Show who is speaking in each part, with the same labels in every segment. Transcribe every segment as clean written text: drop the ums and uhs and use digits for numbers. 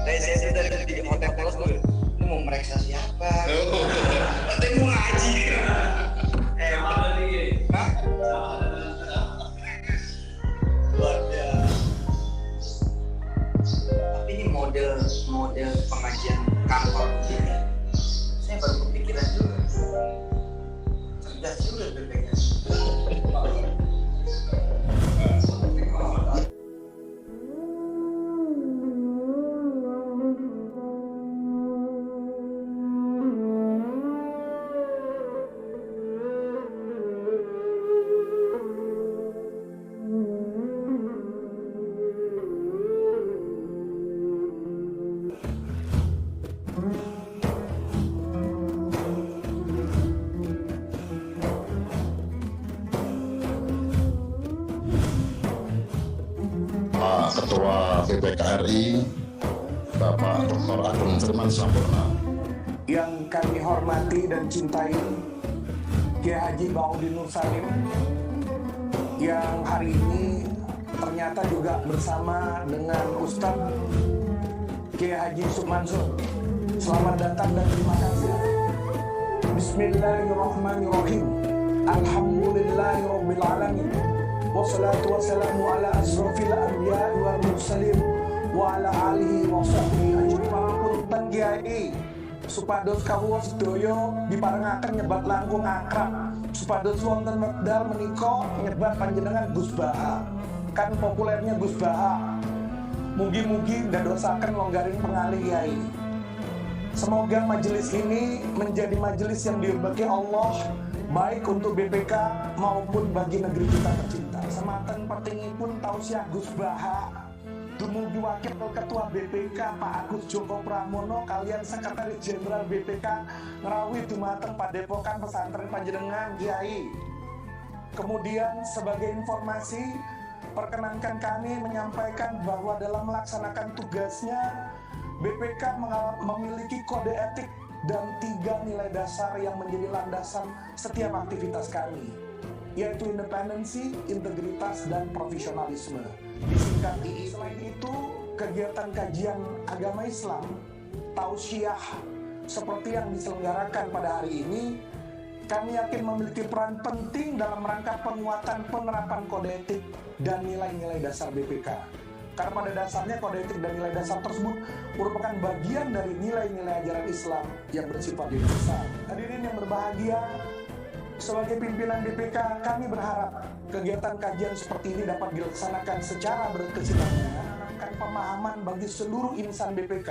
Speaker 1: Saya tuh dari di hotel polos tuh, ini mau meriksa siapa? Katanya mau ngaji.
Speaker 2: Sama lagi.
Speaker 1: Hah? Luar biasa. Tapi ini model pengajian kantor begini, saya baru kepikiran juga. Cerdas juga BPK.
Speaker 3: Ketua BPKRI Bapak Dr. Agung Firman Sampurna,
Speaker 4: yang kami hormati dan cintai Kiai Haji Baudin Nur Salim, yang hari ini ternyata juga bersama dengan Ustadz Kiai Haji Mansur. Selamat datang dan terima kasih. Bismillahirrahmanirrahim. Alhamdulillahirabbil alamin. Wassalatu wassalamu ala asrofil anbiya'i wal mursalin wa ala alihi wa sahbihi ajma'in. Punten Kiai, supados kawula sedaya diparengaken nyebat langkung akrab, supados wonten wekdal menika nyebat panjenengan Gus Baha. Kan populernya Gus Baha. Mugi-mugi ndadosaken longgaring pengalih Kiai. Semoga majelis ini menjadi majelis yang diberkahi Allah, baik untuk BPK maupun bagi negeri kita tercinta. Semanten petingipun tausiah Gus Baha dumugi Wakil Ketua BPK Pak Agus Joko Pramono kalian Sekretaris Jenderal BPK ngrawuh dumateng Padepokan Pesantren Panjenengan Kiai. Kemudian sebagai informasi, perkenankan kami menyampaikan bahwa dalam melaksanakan tugasnya BPK memiliki kode etik dan 3 nilai dasar yang menjadi landasan setiap aktivitas kami, yaitu independensi, integritas, dan profesionalisme. Disingkat II. Selain itu, kegiatan kajian agama Islam, tausiah, seperti yang diselenggarakan pada hari ini, kami yakin memiliki peran penting dalam rangka penguatan penerapan kode etik dan nilai-nilai dasar BPK. Karena pada dasarnya kode etik dan nilai dasar tersebut merupakan bagian dari nilai-nilai ajaran Islam yang bersifat universal. Hadirin yang berbahagia, sebagai pimpinan BPK, kami berharap kegiatan kajian seperti ini dapat dilaksanakan secara berkesinambungan, menanamkan pemahaman bagi seluruh insan BPK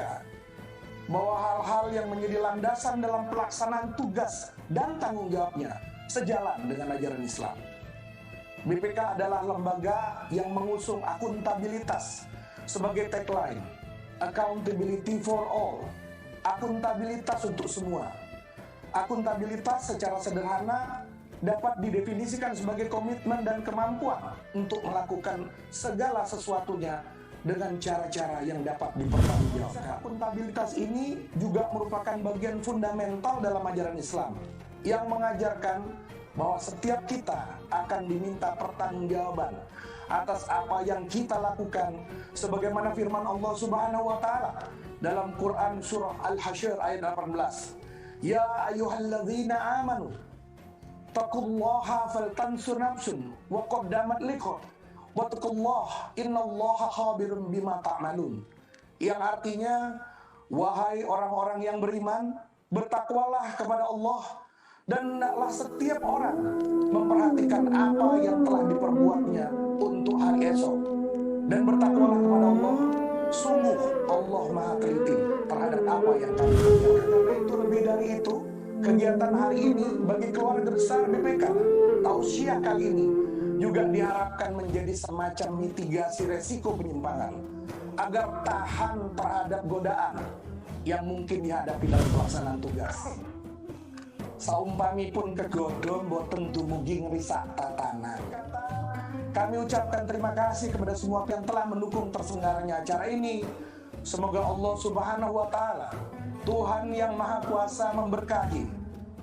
Speaker 4: bahwa hal-hal yang menjadi landasan dalam pelaksanaan tugas dan tanggung jawabnya sejalan dengan ajaran Islam. BPK adalah lembaga yang mengusung akuntabilitas sebagai tagline, accountability for all, akuntabilitas untuk semua. Akuntabilitas secara sederhana dapat didefinisikan sebagai komitmen dan kemampuan untuk melakukan segala sesuatunya dengan cara-cara yang dapat dipertanggungjawabkan. Akuntabilitas ini juga merupakan bagian fundamental dalam ajaran Islam yang mengajarkan bahwa setiap kita akan diminta pertanggungjawaban atas apa yang kita lakukan, sebagaimana firman Allah Subhanahu wa taala dalam Quran surah Al-Hasyr ayat 18. Ya ayyuhalladzina amanu taqullaha faltansur nafsun wa qaddamat liqad wattaqullaha innallaha khabirum bima ta'malun. Yang artinya, wahai orang-orang yang beriman, bertakwalah kepada Allah dan hendaklah setiap orang memperhatikan apa yang telah diperbuatnya untuk hari esok, dan bertakwalah kepada Allah, sungguh Allah Maha teliti terhadap apa yang kami kerjakan. Karena itu, lebih dari itu, kegiatan hari ini bagi keluarga besar BPK, tausiah kali ini juga diharapkan menjadi semacam mitigasi resiko penyimpangan agar tahan terhadap godaan yang mungkin dihadapi dalam pelaksanaan tugas. Saumpami pun kegodom boten dumugi ngerisak tatanan. Kami ucapkan terima kasih kepada semua yang telah mendukung terselenggaranya acara ini. Semoga Allah Subhanahu wa taala, Tuhan yang Maha Kuasa, memberkahi,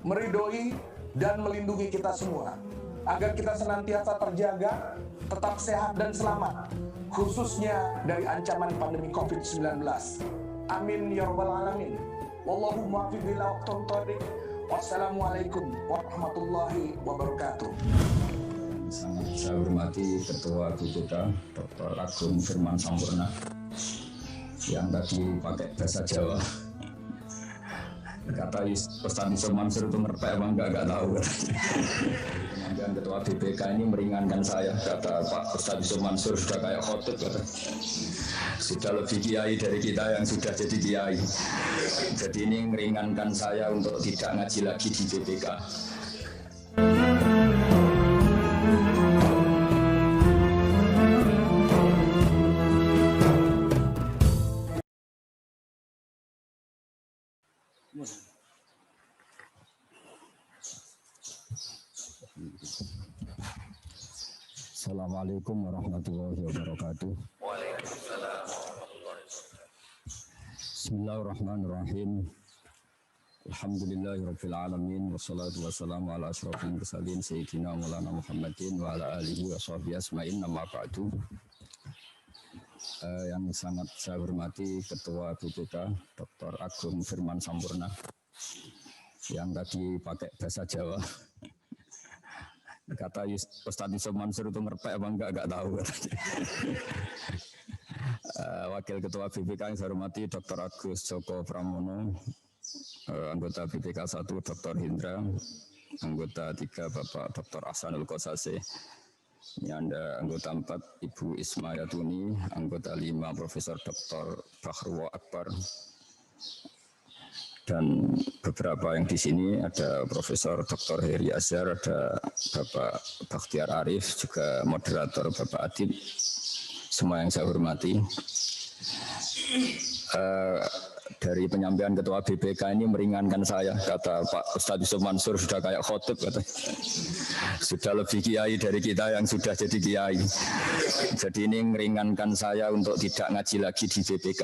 Speaker 4: meridhoi dan melindungi kita semua agar kita senantiasa terjaga, tetap sehat dan selamat, khususnya dari ancaman pandemi COVID-19. Amin ya rabbal alamin. Wallahumma fi bila waqtum. Wassalamualaikum warahmatullahi wabarakatuh.
Speaker 5: Sangat saya hormati Ketua BPK Dr. Agung Firman Sampurna yang tadi pakai bahasa Jawa. Kata Ustaz Yusuf Mansur itu ngerpek apa enggak tahu. Pengambilan Ketua BPK ini meringankan saya, kata Pak Ustaz Yusuf Mansur sudah kayak khotib, kata. Sudah lebih kiai dari kita yang sudah jadi kiai. Jadi ini meringankan saya untuk tidak ngaji lagi di BPK. Assalamualaikum warahmatullahi wabarakatuh. Bismillahirrahmanirrahim. Alhamdulillahirabbil alamin wassalatu wassalamu ala asyrofil mursalin sayyidina Maulana Muhammadin wa ala alihi wa sahbihi asma'in amma ba'du. Yang sangat saya hormati Ketua BPK Dr. Agung Firman Sampurna yang tadi pakai bahasa Jawa. Kata Ustaz Yusuf Mansur itu ngerpek apa enggak tahu. Wakil Ketua BPK yang saya hormati Dr. Agus Joko Pramono, anggota BPK 1 Dr. Hindra, anggota 3 Bapak Dr. Ahsanul Qasasih, ini Anda anggota 4 Ibu Isma Yatuni, anggota 5 Profesor Dr. Bahrul Akbar, dan beberapa yang di sini ada Profesor Dr. Heri Azhar, ada Bapak Bakhtiar Arif, juga moderator Bapak Adib, semua yang saya hormati. Dari penyampaian Ketua BPK ini meringankan saya, kata Pak Ustaz Yusuf Mansur sudah kayak khotib, kata. Sudah lebih kiai dari kita yang sudah jadi kiai. Jadi ini meringankan saya untuk tidak ngaji lagi di BPK.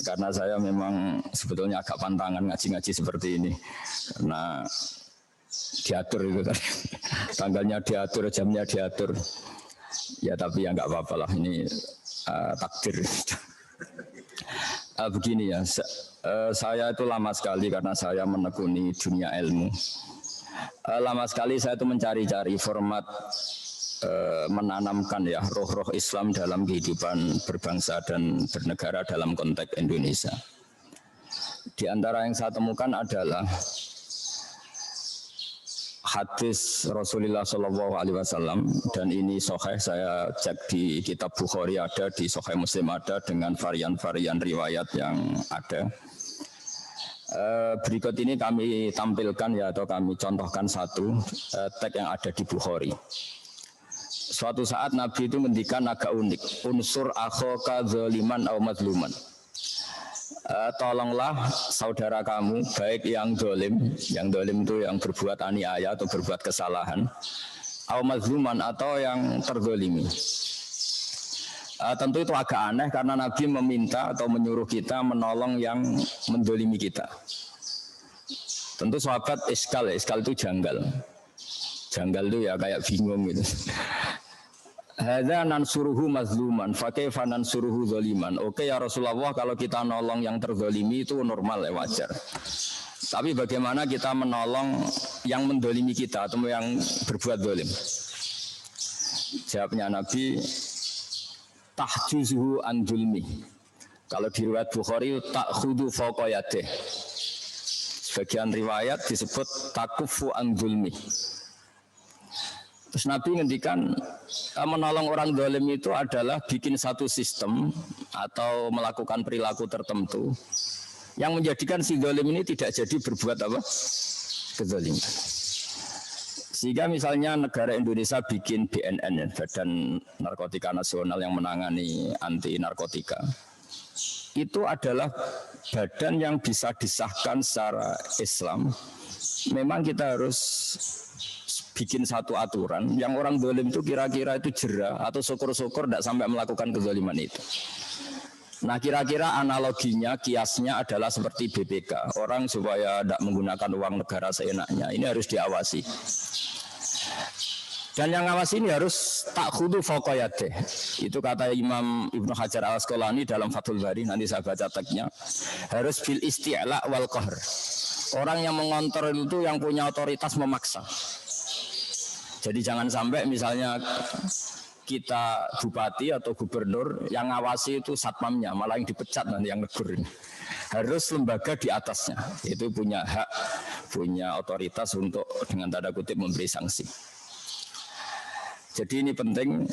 Speaker 5: Karena saya memang sebetulnya agak pantangan ngaji-ngaji seperti ini. Karena diatur itu tadi. Tanggalnya diatur, jamnya diatur. Ya tapi ya nggak apa-apa lah, ini takdir. Begini ya, saya itu lama sekali karena saya menekuni dunia ilmu. Lama sekali saya itu mencari-cari format menanamkan ya roh-roh Islam dalam kehidupan berbangsa dan bernegara dalam konteks Indonesia. Di antara yang saya temukan adalah hadis Rasulullah SAW, dan ini sahih, saya cek di kitab Bukhari ada, di sahih Muslim ada, dengan varian-varian riwayat yang ada. Berikut ini kami tampilkan ya, atau kami contohkan satu teks yang ada di Bukhari. Suatu saat Nabi itu ngendikan agak unik, unsur akhoka zaliman au mazluman. Tolonglah saudara kamu, baik yang dolim itu yang berbuat aniaya atau berbuat kesalahan, au mazluman atau yang terzalimi. Tentu itu agak aneh karena Nabi meminta atau menyuruh kita menolong yang mendolimi kita. Tentu sahabat iskal itu janggal. Janggal itu ya kayak bingung gitu. Hadza nansuruhu mazluman, fa kaifa nansuruhu zaliman. Oke ya Rasulullah, kalau kita nolong yang terzalimi itu normal ya, wajar. Tapi bagaimana kita menolong yang mendolimi kita atau yang berbuat zalim? Jawabnya Nabi, tahjuzuhu an zulmi. Kalau di riwayat Bukhari ta'khudu fawqa yadih. Sebagian riwayat disebut takufu an zulmi. Terus Nabi ngendikan menolong orang zalim itu adalah bikin satu sistem atau melakukan perilaku tertentu yang menjadikan si zalim ini tidak jadi berbuat apa? Kezaliman. Sehingga misalnya negara Indonesia bikin BNN, Badan Narkotika Nasional, yang menangani anti narkotika. Itu adalah badan yang bisa disahkan secara Islam. Memang kita harus bikin satu aturan yang orang zalim itu kira-kira itu jera atau syukur-syukur tidak sampai melakukan kezaliman itu. Nah kira-kira analoginya, kiasnya adalah seperti BPK. Orang supaya tidak menggunakan uang negara seenaknya, ini harus diawasi. Dan yang ngawasi ini harus takhudu faqayate. Itu kata Imam Ibnu Hajar Al-Asqalani dalam Fathul Bari, nanti saya baca teksnya. Harus bil isti'la wal qahr. Orang yang mengontrol itu yang punya otoritas memaksa. Jadi jangan sampai misalnya kita bupati atau gubernur yang ngawasi itu satpamnya, malah yang dipecat nanti yang negur. Harus lembaga di atasnya, itu punya hak, punya otoritas untuk dengan tanda kutip memberi sanksi. Jadi ini penting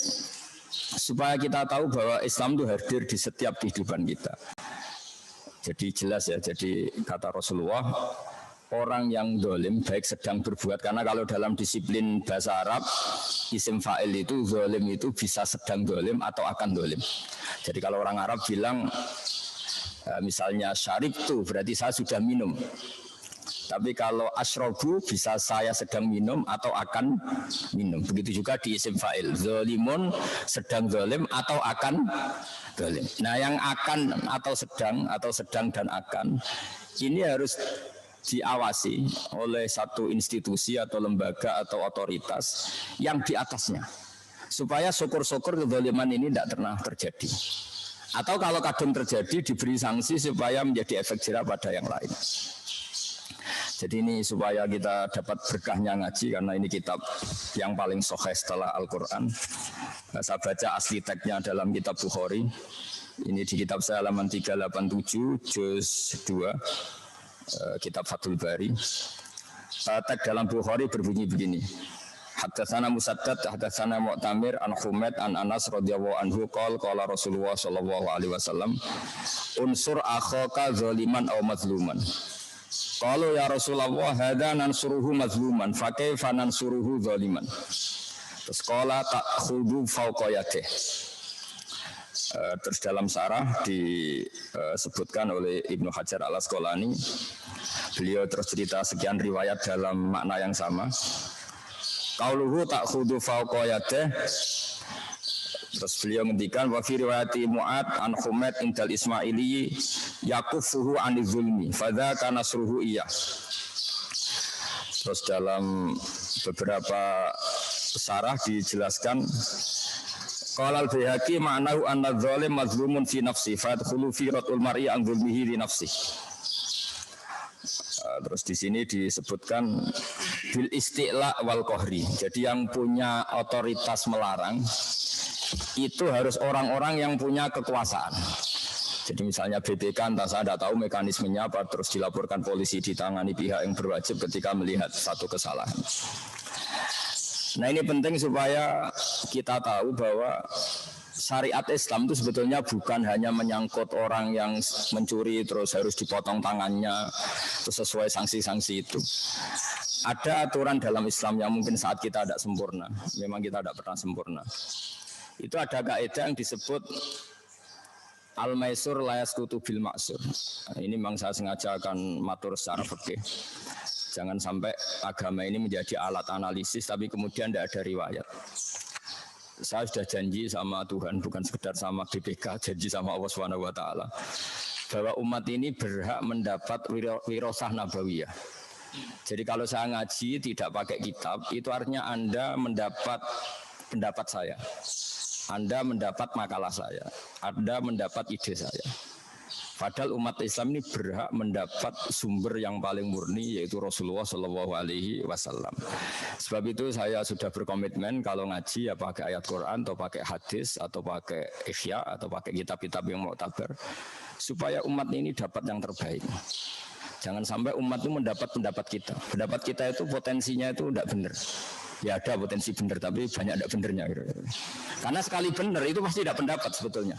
Speaker 5: supaya kita tahu bahwa Islam itu hadir di setiap kehidupan kita. Jadi jelas ya, jadi kata Rasulullah, orang yang dolim baik sedang berbuat, karena kalau dalam disiplin bahasa Arab isim fa'il itu dolim itu bisa sedang dolim atau akan dolim. Jadi kalau orang Arab bilang misalnya syarib itu berarti saya sudah minum. Tapi kalau asyrobu bisa saya sedang minum atau akan minum. Begitu juga di isim fa'il. Zolimun sedang zolim atau akan zolim. Nah yang akan atau sedang dan akan ini harus diawasi oleh satu institusi atau lembaga atau otoritas yang di atasnya. Supaya syukur-syukur kezaliman ini tidak pernah terjadi. Atau kalau kadang terjadi diberi sanksi supaya menjadi efek jerah pada yang lain. Jadi ini supaya kita dapat berkahnya ngaji, karena ini kitab yang paling sahih setelah Al-Quran. Saya baca asli teksnya dalam kitab Bukhari. Ini di kitab saya halaman 387 juz 2 kitab Fathul Bari. Teks dalam Bukhari berbunyi begini. Haddatsana Musaddad, haddatsana Mu'tamir an Humaid an Anas radhiyallahu anhu qala Rasulullah sallallahu alaihi wasallam unsur akhaka zaliman aw mazluman. Qalu ya Rasulullah hadza nansuruhu mazluman fa kaifa nansuruhu zaliman. Terus qala ta'khudhu fawqa yadihi. Terus dalam syarah disebutkan oleh Ibnu Hajar Al-Asqalani, beliau terus cerita sekian riwayat dalam makna yang sama. Qauluhu ta'khudhu fawqa yadihi. Terus beliau ngendikan wa fi riwayati Mu'ad an Humaid indal Ismaili yakufuhu anil zulmi fadzaka nasruhu iya. Terus dalam beberapa syarah dijelaskan qala al-Baihaqi ma'nahu anna adz-dzalim mazlumun fi nafsi fa yadkhulu fi rad'ul mar'i an zulmihi li nafsi. Terus di sini disebutkan bil isti'la wal qahri. Jadi yang punya otoritas melarang itu harus orang-orang yang punya kekuasaan. Jadi misalnya BPK, entah saya tidak tahu mekanismenya apa, terus dilaporkan polisi, ditangani pihak yang berwajib ketika melihat satu kesalahan. Nah ini penting supaya kita tahu bahwa syariat Islam itu sebetulnya bukan hanya menyangkut orang yang mencuri terus harus dipotong tangannya terus sesuai sanksi-sanksi itu. Ada aturan dalam Islam yang mungkin saat kita tidak sempurna, memang kita tidak pernah sempurna. Itu ada kaidah yang disebut al-maisur la yasqutu bil ma'sur. Nah, ini memang saya sengaja akan matur secara fikih. Jangan sampai agama ini menjadi alat analisis tapi kemudian tidak ada riwayat. Saya sudah janji sama Tuhan, bukan sekedar sama BPK, janji sama Allah Subhanahu wa taala bahwa umat ini berhak mendapat wirasah nabawiyah. Jadi kalau saya ngaji tidak pakai kitab, itu artinya Anda mendapat pendapat saya. Anda mendapat makalah saya, Anda mendapat ide saya. Padahal umat Islam ini berhak mendapat sumber yang paling murni yaitu Rasulullah Shallallahu Alaihi Wasallam. Sebab itu saya sudah berkomitmen kalau ngaji ya pakai ayat Quran atau pakai hadis atau pakai ihya atau pakai kitab-kitab yang mu'tabar supaya umat ini dapat yang terbaik. Jangan sampai umat itu mendapat pendapat kita. Pendapat kita itu potensinya itu tidak benar. Ya ada potensi benar tapi banyak tidak benernya. Karena sekali benar itu pasti tidak pendapat sebetulnya.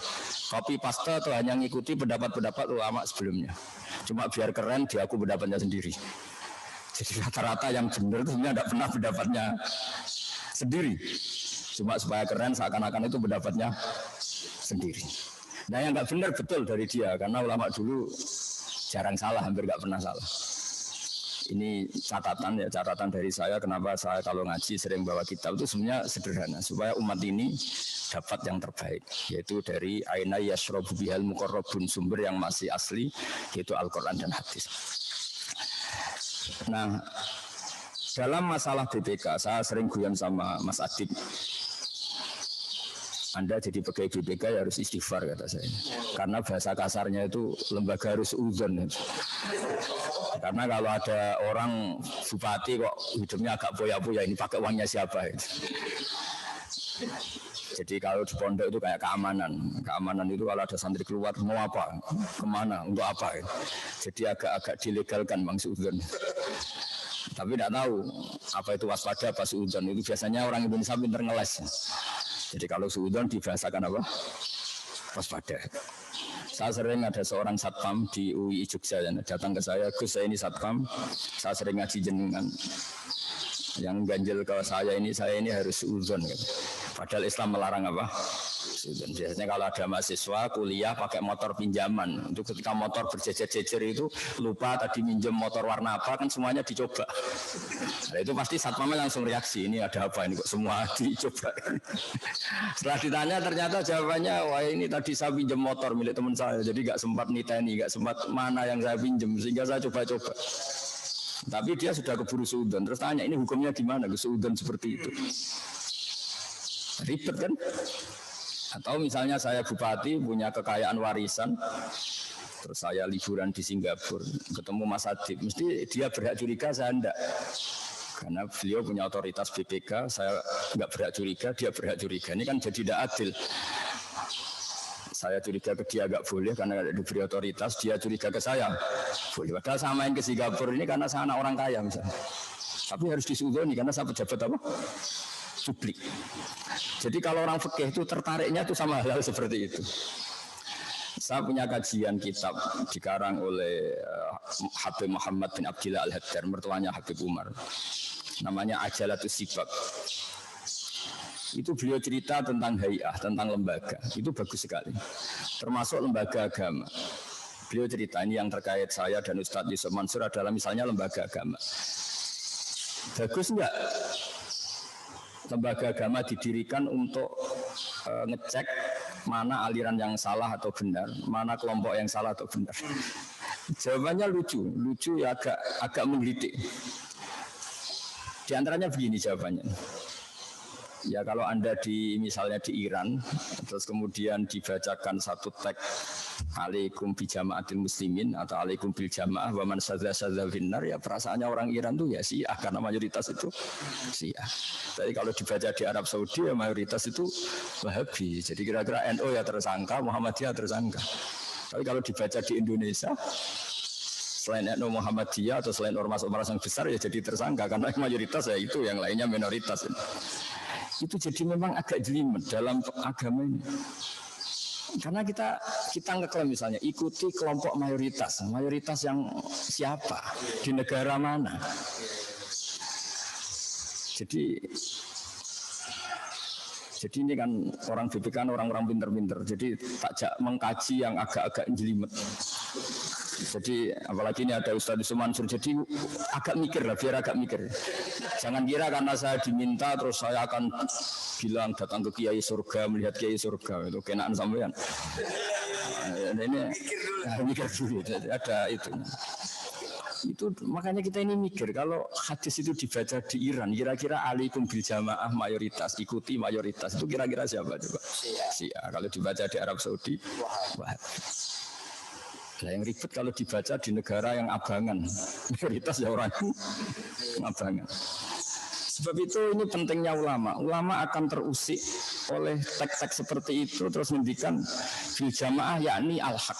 Speaker 5: Copy paste atau hanya ngikuti pendapat-pendapat ulama sebelumnya. Cuma biar keren dia aku pendapatnya sendiri. Jadi rata-rata yang benar itu sebenarnya tidak pernah pendapatnya sendiri. Cuma supaya keren seakan-akan itu pendapatnya sendiri. Nah yang nggak benar betul dari dia karena ulama dulu jarang salah, hampir nggak pernah salah. Ini catatan dari saya kenapa saya kalau ngaji sering bawa kitab itu sebenarnya sederhana supaya umat ini dapat yang terbaik yaitu dari aina yashrabu bihal muqarrabun, sumber yang masih asli yaitu Al-Qur'an dan hadis. Nah Dalam masalah BPK, saya sering guyon sama Mas Adib. Anda jadi pegawai BPK ya harus istighfar kata saya. Karena bahasa kasarnya itu lembaga harus uzon. Karena kalau ada orang bupati kok hidupnya agak poya-poya, ini pakai uangnya siapa itu. Jadi kalau di pondok itu kayak keamanan. Keamanan itu kalau ada santri keluar mau apa, kemana, untuk apa. Jadi agak-agak dilegalkan Bang Suudon. Tapi tidak tahu apa itu waspada, apa suudon. Itu biasanya orang Indonesia pinter ngeles. Jadi kalau suudon dibahasakan apa? Waspada. Saya sering ada seorang satpam di UI Jogja datang ke saya, Gus saya ini satpam, saya sering ngaji jenengan. Yang ganjil ke saya ini harus suudon. Padahal Islam melarang apa? Suudon. Biasanya kalau ada mahasiswa kuliah pakai motor pinjaman, itu ketika motor berjejer-jejer itu lupa tadi minjem motor warna apa, kan semuanya dicoba. Nah, itu pasti satpamnya langsung reaksi, ini ada apa ini kok semua dicoba. Setelah ditanya ternyata jawabannya, wah ini tadi saya pinjem motor milik teman saya, jadi nggak sempat niteni, nggak sempat mana yang saya pinjem, sehingga saya coba-coba. Tapi dia sudah keburu suudon, terus tanya ini hukumnya gimana suudon seperti itu? Ribet kan? Atau misalnya saya bupati punya kekayaan warisan, terus saya liburan di Singapura, ketemu Mas Adib, mesti dia berhak curiga, saya enggak. Karena beliau punya otoritas BPK, saya enggak berhak curiga, dia berhak curiga. Ini kan jadi tidak adil. Saya curiga ke dia enggak boleh karena ada diberi otoritas, dia curiga ke saya boleh. Padahal samain ke Singapura ini karena saya anak orang kaya misalnya. Tapi harus disudoni karena saya pejabat apa? Publik. Jadi kalau orang fikih itu tertariknya itu sama hal seperti itu. Saya punya kajian kitab dikarang oleh Habib Muhammad bin Abdillah Al-Haddar, mertuanya Habib Umar. Namanya Ajalatus Sibab. Itu beliau cerita tentang hay'ah, tentang lembaga. Itu bagus sekali. Termasuk lembaga agama. Beliau cerita ini yang terkait saya dan Ustadz Yusuf Mansur adalah misalnya lembaga agama. Bagus enggak? Lembaga agama didirikan untuk ngecek mana aliran yang salah atau benar, mana kelompok yang salah atau benar. Jawabannya lucu ya agak menggelitik. Di antaranya begini jawabannya. Ya kalau Anda misalnya di Iran, terus kemudian dibacakan satu teks alaikum bi jama'atil muslimin atau alaikum bil jamaah wa man sadza finnar, ya perasaannya orang Iran tuh ya Syiah karena mayoritas itu Syiah. Tapi kalau dibaca di Arab Saudi ya mayoritas itu Wahabi. Jadi kira-kira NU ya tersangka, Muhammadiyah tersangka. Tapi kalau dibaca di Indonesia selain NU Muhammadiyah atau selain ormas-ormas yang besar ya jadi tersangka karena mayoritas ya itu, yang lainnya minoritas. Itu jadi memang agak jelimet dalam agama ini. Karena kita ngeklaim misalnya ikuti kelompok mayoritas yang siapa di negara mana. Jadi ini kan orang BPK orang-orang pinter-pinter. Jadi takjak mengkaji yang agak-agak jelimet. Jadi apalagi ini ada Ustadz Yusuf Mansur, jadi agak mikir lah, biar agak mikir. Jangan kira karena saya diminta terus saya akan bilang datang ke Kiai Surga, melihat Kiai Surga, itu kenaan sampean. Ini mikir dulu, ada itu. Itu makanya kita ini mikir kalau hadis itu dibaca di Iran, kira-kira alaikum bil jamaah mayoritas, ikuti mayoritas, itu kira-kira siapa coba? Syiah. Kalau dibaca di Arab Saudi, Wahabi. Nah, yang ribet kalau dibaca di negara yang abangan, mayoritas ya orang abangan. Sebab itu ini pentingnya ulama. Ulama akan terusik oleh teks-teks seperti itu terus mendikan bil jamaah yakni al-haq.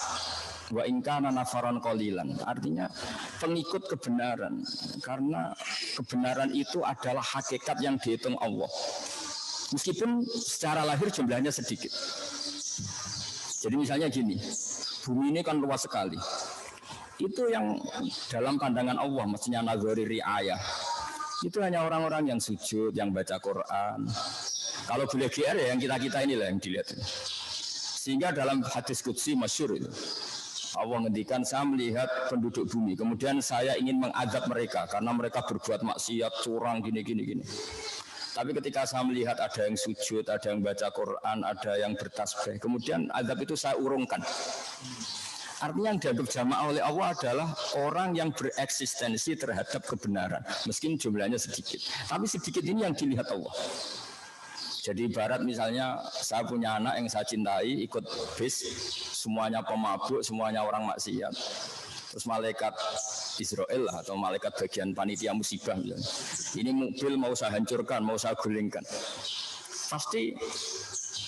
Speaker 5: Wa in kana nafaron qalilan. Artinya pengikut kebenaran. Karena kebenaran itu adalah hakikat yang dihitung Allah. Meskipun secara lahir jumlahnya sedikit. Jadi misalnya gini, bumi ini kan luas sekali. Itu yang dalam pandangan Allah mestinya nazari riayah. Itu hanya orang-orang yang sujud, yang baca Quran. Kalau boleh GR ya yang kita-kita inilah yang dilihat. Sehingga dalam hadis qudsi masyhur itu Allah ngendikan, saya melihat penduduk bumi, kemudian saya ingin mengadab mereka karena mereka berbuat maksiat, curang, gini. Tapi ketika saya melihat ada yang sujud, ada yang baca Quran, ada yang bertasbih, kemudian azab itu saya urungkan. Artinya yang dianggap jamaah oleh Allah adalah orang yang bereksistensi terhadap kebenaran. Meskipun jumlahnya sedikit. Tapi sedikit ini yang dilihat Allah. Jadi ibarat misalnya saya punya anak yang saya cintai ikut bis, semuanya pemabuk, semuanya orang maksiat. Terus malaikat Israel lah, atau malaikat bagian panitia musibah misalnya. Ini mobil mau saya hancurkan, mau saya gulingkan. Pasti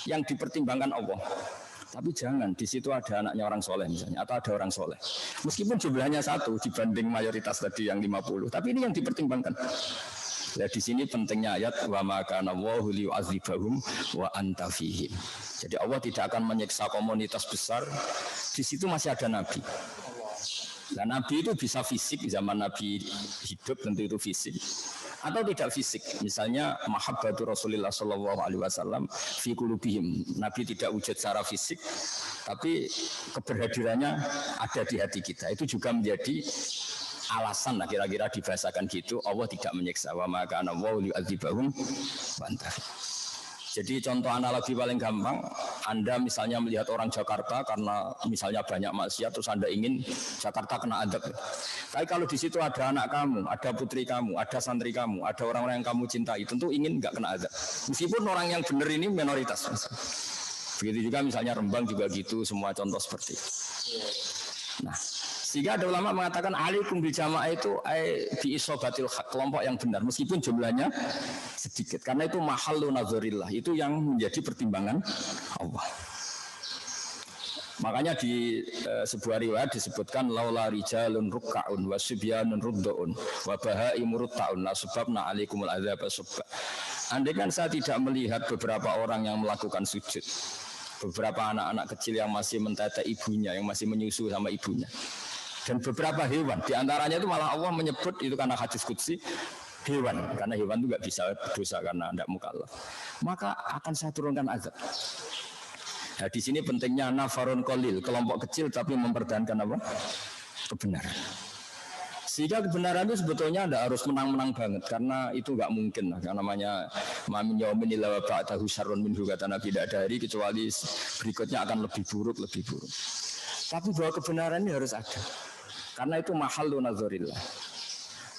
Speaker 5: yang dipertimbangkan Allah. Tapi jangan, di situ ada anaknya orang soleh misalnya, atau ada orang soleh. Meskipun jumlahnya satu dibanding mayoritas tadi yang 50, tapi ini yang dipertimbangkan. Nah, di sini pentingnya ayat wa ma kana Allahu liyu'adzibahum wa anta fihim. Jadi Allah tidak akan menyiksa komunitas besar. Di situ masih ada nabi. Nah, nabi itu bisa fisik, zaman nabi hidup tentu itu fisik atau tidak fisik. Misalnya mahabbatu Rasulullah sallallahu alaihi wasallam fi qulubihim. Nabi tidak wujud secara fisik, tapi keberhadirannya ada di hati kita. Itu juga menjadi alasan lah kira-kira dibahasakan gitu Allah tidak menyiksa wa ma kana Allahu liyu'adzibahum wa anta. Jadi contoh analogi paling gampang, Anda misalnya melihat orang Jakarta karena misalnya banyak maksiat terus Anda ingin Jakarta kena adab. Tapi kalau di situ ada anak kamu, ada putri kamu, ada santri kamu, ada orang-orang yang kamu cintai, tentu ingin nggak kena adab. Meskipun orang yang benar ini minoritas. Begitu juga misalnya Rembang juga gitu, semua contoh seperti itu. Nah, sehingga ada ulama mengatakan alaikum bil jamaah itu bi isobatil haq, kelompok yang benar meskipun jumlahnya sedikit, karena itu mahallu nazarillah, itu yang menjadi pertimbangan Allah. Makanya di sebuah riwayat disebutkan laula rijalun ruk'aun wa subyanun ruddaun wa bahaimur ta'un la subabna alaikumul adzab subba. Andai kan saya tidak melihat beberapa orang yang melakukan sujud, beberapa anak-anak kecil yang masih mentata ibunya, yang masih menyusu sama ibunya, dan beberapa hewan, diantaranya itu malah Allah menyebut itu karena hadis qudsi hewan, karena hewan itu nggak bisa berdosa karena tidak mukallaf, maka akan saya turunkan azab. Nah, di sini pentingnya nafarun qalil, kelompok kecil tapi mempertahankan apa? Kebenaran. Sehingga kebenaran itu sebetulnya tidak harus menang-menang banget, karena itu nggak mungkin lah. Karena namanya mamin yaumin illa wa ba'dahu syarrun minhu, kata Nabi, tidak ada hari kecuali berikutnya akan lebih buruk. Tapi bahwa kebenaran ini harus ada, karena itu mahallu nazarillah.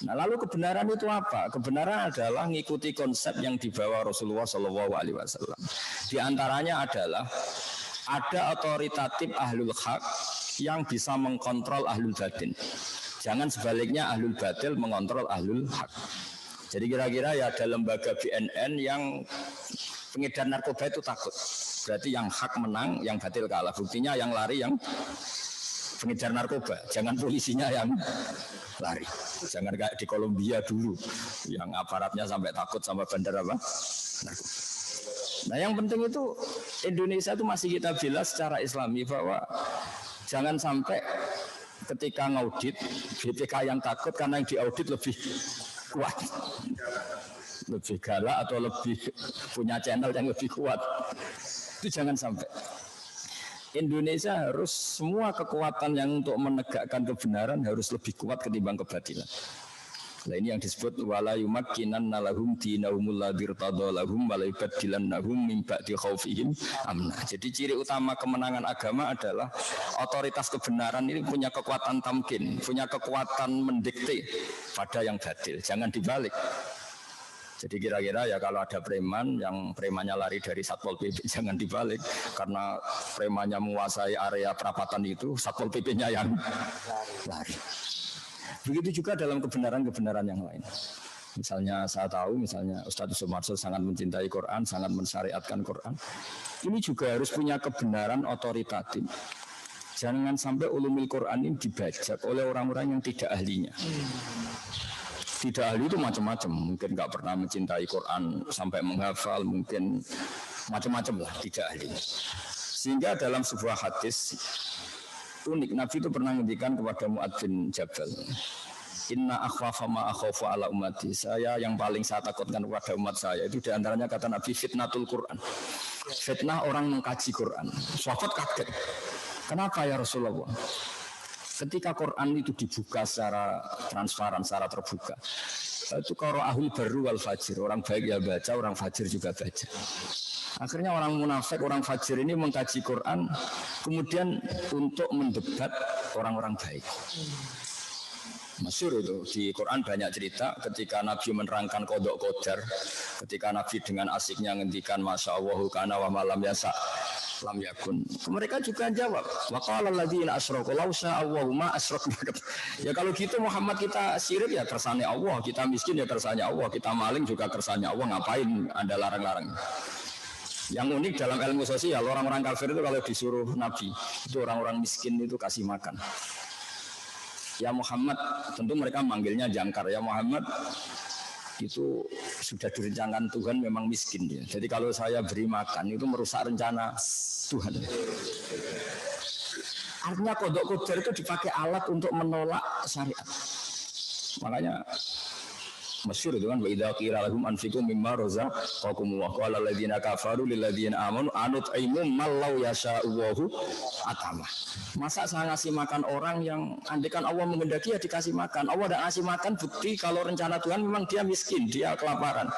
Speaker 5: Nah, lalu kebenaran itu apa? Kebenaran adalah mengikuti konsep yang dibawa Rasulullah SAW. Di antaranya adalah ada otoritatif ahlul haq yang bisa mengkontrol ahlul batin. Jangan sebaliknya ahlul batil mengontrol ahlul haq. Jadi kira-kira ya ada lembaga BNN yang pengedar narkoba itu takut. Berarti yang hak menang, yang batil kalah. Buktinya yang lari yang pengedar narkoba. Jangan polisinya yang lari. Jangan kayak di Kolombia dulu, yang aparatnya sampai takut sama bandar apa? Narkoba. Nah, yang penting itu Indonesia itu masih kita bela secara Islami bahwa jangan sampai ketika ngaudit BPK yang takut karena yang diaudit lebih kuat, lebih galak atau lebih punya channel yang lebih kuat. Itu jangan sampai. Indonesia harus semua kekuatan yang untuk menegakkan kebenaran harus lebih kuat ketimbang kebatilan. Nah, ini yang disebut wala yumakkinanna lahum dinahumul ladzi irtada lahum wa la yubaddilannahum min ba'di khaufihim amna. Jadi ciri utama kemenangan agama adalah otoritas kebenaran ini punya kekuatan tamkin, punya kekuatan mendikte pada yang batil. Jangan dibalik. Jadi kira-kira ya kalau ada preman yang premannya lari dari Satpol PP, jangan dibalik, karena premannya menguasai area perapatan itu, Satpol PP-nya yang lari. Begitu juga dalam kebenaran-kebenaran yang lain. Misalnya saya tahu, misalnya Ustadz Sumarso sangat mencintai Quran, sangat mensyariatkan Quran. Ini juga harus punya kebenaran otoritatif. Jangan sampai ulumul Quran ini dibajak oleh orang-orang yang tidak ahlinya. Tidak ahli itu macam-macam, mungkin nggak pernah mencintai Quran sampai menghafal, mungkin macam-macam lah, tidak ahli. Sehingga dalam sebuah hadis unik, Nabi itu pernah menghentikan kepada Mu'adz bin Jabal, inna akhwafa ma akhafu ala ummati, saya yang paling saya takutkan kepada umat saya itu diantaranya kata Nabi fitnatul Quran, fitnah orang mengkaji Quran. Sahabat kaget, kenapa ya Rasulullah? Ketika Quran itu dibuka secara transparan, secara terbuka, itu qara'ahul barru wal fajir, orang baik ya baca, orang fajir juga baca. Akhirnya orang munafik, orang fajir ini mengkaji Quran, kemudian untuk mendebat orang-orang baik. Masyhur itu di Quran banyak cerita ketika Nabi menerangkan kodok kodar, ketika Nabi dengan asiknya ngendikan Masya Allah kana wa malam yasa lam yakun. Mereka juga jawab wa qala alladziina asyraku law syaa Allahu ma asyrakna. Ya kalau gitu Muhammad kita syirik ya kersane Allah, kita miskin ya kersane Allah, kita maling juga kersane Allah, ngapain Anda larang-larang? Yang unik dalam ilmu sosial, orang-orang kafir itu kalau disuruh Nabi, itu orang-orang miskin itu kasih makan. Ya Muhammad, tentu mereka manggilnya jangkar. Ya Muhammad, itu sudah direncanakan Tuhan memang miskin dia. Jadi kalau saya beri makan itu merusak rencana Tuhan. Artinya kodok kodar itu dipakai alat untuk menolak syariat. Makanya masyhur itu kan wa idza qila lahum anfiqu mimma razaqakum wa qala alladziina kafaru lil ladziina amanu anut'imu mal law yasha'u atama. Masa saya ngasih makan orang yang andekan Allah menghendaki ya dikasih makan. Allah tidak ngasih makan, bukti kalau rencana Tuhan memang dia miskin, dia kelaparan.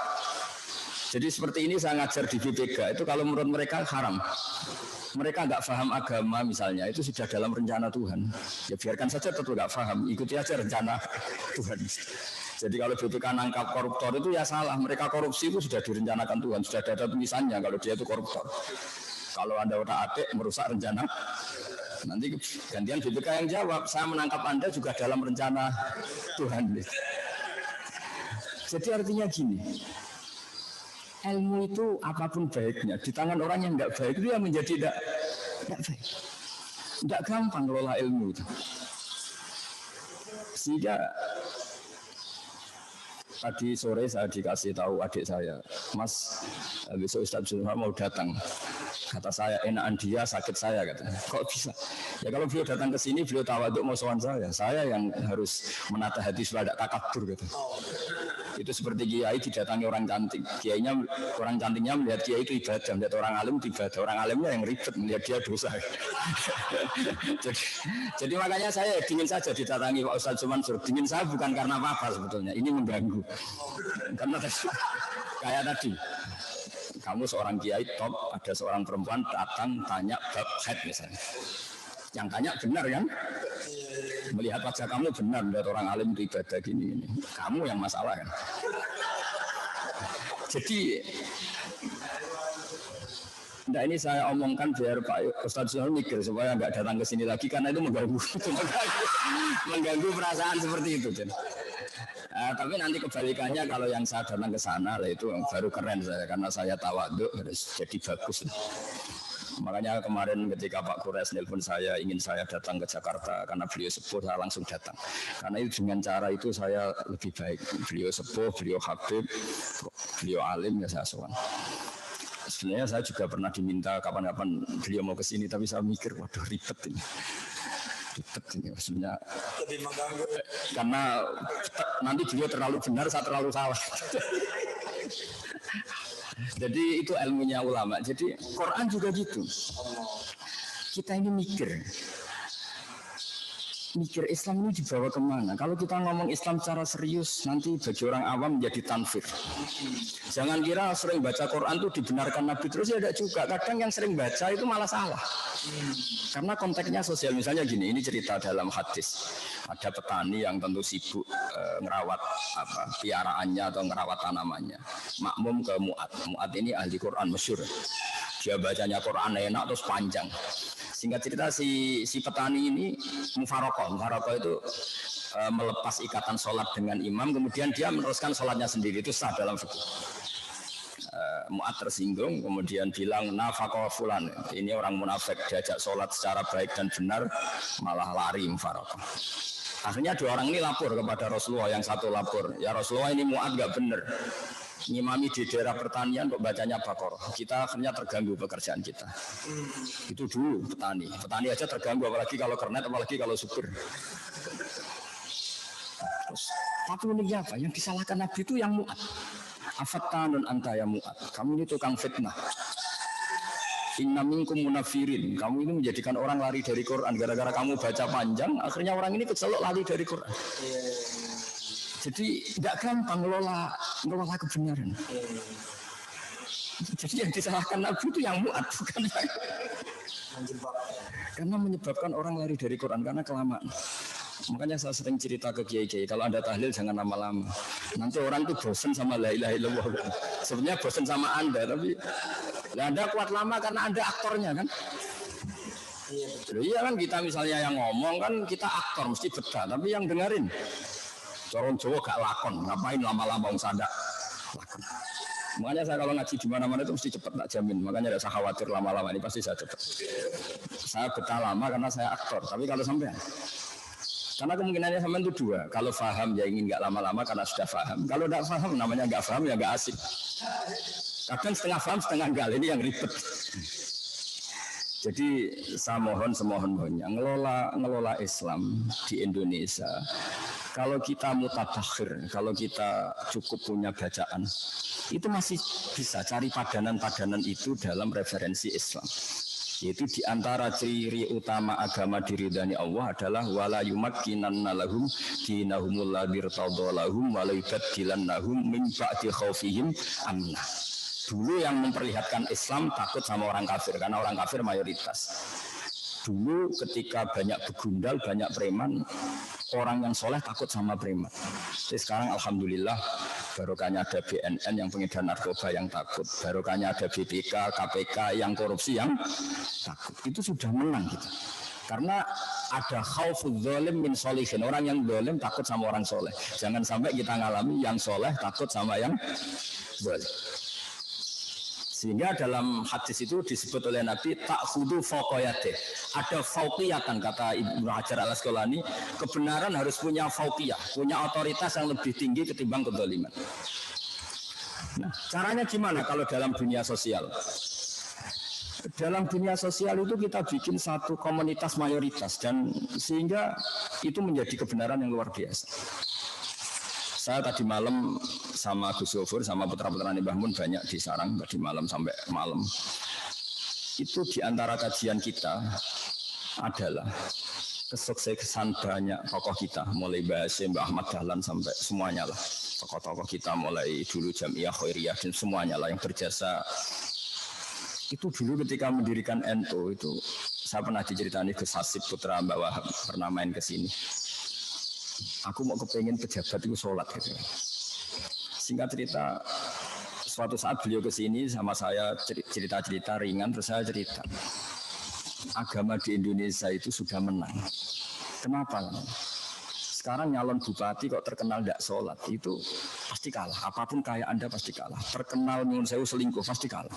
Speaker 5: Jadi seperti ini saya ngajar di BPK itu kalau menurut mereka haram. Mereka nggak paham agama misalnya, itu sudah dalam rencana Tuhan. Ya biarkan saja tetap nggak paham, ikuti aja rencana Tuhan. Jadi kalau BPK nangkap koruptor itu ya salah. Mereka korupsi itu sudah direncanakan Tuhan, sudah ada tulisannya kalau dia itu koruptor. Kalau Anda otak-atik merusak rencana, nanti gantian BPK yang jawab, saya menangkap Anda juga dalam rencana Tuhan. Jadi artinya gini, ilmu itu apapun baiknya di tangan orang yang nggak baik itu yang menjadi tidak baik. Tidak gampang ngelola ilmu itu. Sehingga tadi sore saya dikasih tahu adik saya, Mas, besok Ustaz Zulham mau datang. Kata saya, enakan dia, sakit saya katanya. Kok bisa? Ya kalau beliau datang ke sini, beliau tawaduk mau sowan saya yang harus menata hati supaya tidak takabur gitu. Itu seperti kiai didatangi orang cantik. Kiainya, orang cantiknya melihat kiai itu ibadah, melihat orang alim itu ibadah. Orang alimnya yang ribet melihat dia dosa. jadi makanya saya dingin saja didatangi Pak Ustaz Mansur. Dingin saya bukan karena apa-apa sebetulnya. Ini mengganggu. Karena kayak tadi, kamu seorang kiai top, ada seorang perempuan datang tanya bab haid misalnya. Yang tanya benar kan? Melihat wajah kamu benar, melihat orang alim itu ibadah gini. Kamu yang masalah kan? Jadi, nah ini saya omongkan biar Pak Ustadz Zulham mikir supaya nggak datang ke sini lagi karena itu mengganggu perasaan seperti itu. Tapi nanti kebalikannya kalau yang saya datang ke sana lah itu baru keren saya karena saya tawaduk harus jadi bagus. Makanya kemarin ketika Pak Kures nelpon saya ingin saya datang ke Jakarta karena beliau sepuh, saya langsung datang. Karena itu dengan cara itu saya lebih baik. Beliau sepuh, beliau habib, beliau alim ya saya sowan. Sebenarnya saya juga pernah diminta kapan-kapan beliau mau ke sini tapi saya mikir waduh ribet ini. Ribet ini maksudnya lebih mengganggu karena nanti beliau terlalu benar, saya terlalu salah. Jadi itu ilmunya ulama. Jadi Quran juga gitu. Kita ini mikir Islam ini dibawa kemana? Kalau kita ngomong Islam secara serius, nanti bagi orang awam menjadi tanfir. Jangan kira sering baca Quran itu dibenarkan Nabi terus ya tidak juga. Kadang yang sering baca itu malah salah. Karena konteksnya sosial. Misalnya gini, ini cerita dalam hadis. Ada petani yang tentu sibuk ngerawat piaraannya atau ngerawat tanamannya. Makmum ke Mu'ad. Mu'ad ini ahli Quran masyhur. Dia bacanya Quran enak terus panjang. Singkat cerita si petani ini mufarokoh itu melepas ikatan sholat dengan imam, kemudian dia meneruskan sholatnya sendiri, itu sah dalam fikih. Mu'ad tersinggung, kemudian bilang nafaqah fulan, ini orang munafik, diajak sholat secara baik dan benar malah lari mufarokoh. Akhirnya dua orang ini lapor kepada Rasulullah, yang satu lapor, ya Rasulullah ini Mu'ad gak benar. Ngimami di daerah pertanian kok bacanya Baqarah. Kita akhirnya terganggu pekerjaan kita. Itu dulu petani aja terganggu, apalagi kalau kernet, apalagi kalau supir. Terus, tapi uniknya apa? Yang disalahkan Nabi itu yang Mu'ad. Afattanun anta ya Mu'ad. Kamu ini tukang fitnah. Inna minkum munafirin. Kamu ini menjadikan orang lari dari Quran gara-gara kamu baca panjang, akhirnya orang ini kecelok lari dari Quran. Jadi tidak gampang ngelola kebenaran. Jadi yang disalahkan Nabi itu yang muat, bukan yang
Speaker 1: menjebak.
Speaker 5: karena menyebabkan orang lari dari Quran karena kelamaan. Makanya saya sering cerita ke kiai-kiai, kalau Anda tahlil jangan lama-lama. Nanti orang itu bosan sama la ilaha illallah. Sebenarnya bosan sama Anda, tapi Anda kuat lama karena Anda aktornya kan. Iya kan, kita misalnya yang ngomong kan kita aktor mesti betah, tapi yang dengerin corong Jawa gak lakon, ngapain lama-lama wong sada lakon. Makanya saya kalau ngaji di mana-mana itu mesti cepat, tak jamin. Makanya tidak usah khawatir lama-lama, ini pasti saya cepat. Saya betah lama karena saya aktor, tapi kalau sampai karena kemungkinannya sampai itu dua. Kalau paham ya ingin nggak lama-lama karena sudah paham. Kalau tidak paham namanya nggak paham ya nggak asik. Kadang setengah paham setengah enggak, ini yang ribet. Jadi saya semohon-mohonnya ngelola Islam di Indonesia. Kalau kita mutabakhir, kalau kita cukup punya bacaan, itu masih bisa cari padanan-padanan itu dalam referensi Islam. Yaitu diantara ciri utama agama diridani Allah adalah wala yumakkinanna lahum dinahumul ladzi irtadalahum wa la yubaddilannahum min ba'di khaufihim amna. Dulu yang memperlihatkan Islam takut sama orang kafir karena orang kafir mayoritas. Dulu ketika banyak begundal, banyak preman, orang yang soleh takut sama preman. Jadi sekarang alhamdulillah barokahnya ada BNN yang pengedar narkoba yang takut, barokahnya ada BPK, KPK yang korupsi yang takut. Itu sudah menang kita. Karena ada khauful zalim min sholihin, orang yang zalim takut sama orang soleh. Jangan sampai kita ngalami yang soleh takut sama yang zalim. Sehingga dalam hadis itu disebut oleh Nabi ta'khudu fawqiyatih. Ada fauqiyatan kata Ibnu Hajar Al-Asqalani, kebenaran harus punya fauqiyah, punya otoritas yang lebih tinggi ketimbang kezaliman. Nah, caranya gimana kalau dalam dunia sosial? Dalam dunia sosial itu kita bikin satu komunitas mayoritas dan sehingga itu menjadi kebenaran yang luar biasa. Saya tadi malam sama Gus Gofur sama putra-putra Mbah Mun banyak di sarang tadi malam sampai malam. Itu diantara kajian kita adalah kesuksesan banyak tokoh kita, mulai Mbah Hasyim, Mbah Ahmad Dahlan sampai semuanya lah. Tokoh-tokoh kita mulai dulu Jamiah Khairiyah dan semuanya lah yang berjasa. Itu dulu ketika mendirikan NU itu saya pernah diceritani Gus Hasib putra Mbak Wahab pernah main ke sini. Aku mau kepengen pejabat itu sholat gitu. Singkat cerita, suatu saat beliau ke sini sama saya cerita-cerita ringan, terus saya cerita agama di Indonesia itu sudah menang. Kenapa? Sekarang nyalon bupati kok terkenal tidak sholat, itu pasti kalah. Apapun kaya Anda pasti kalah. Terkenal nyuwun sewu selingkuh pasti kalah.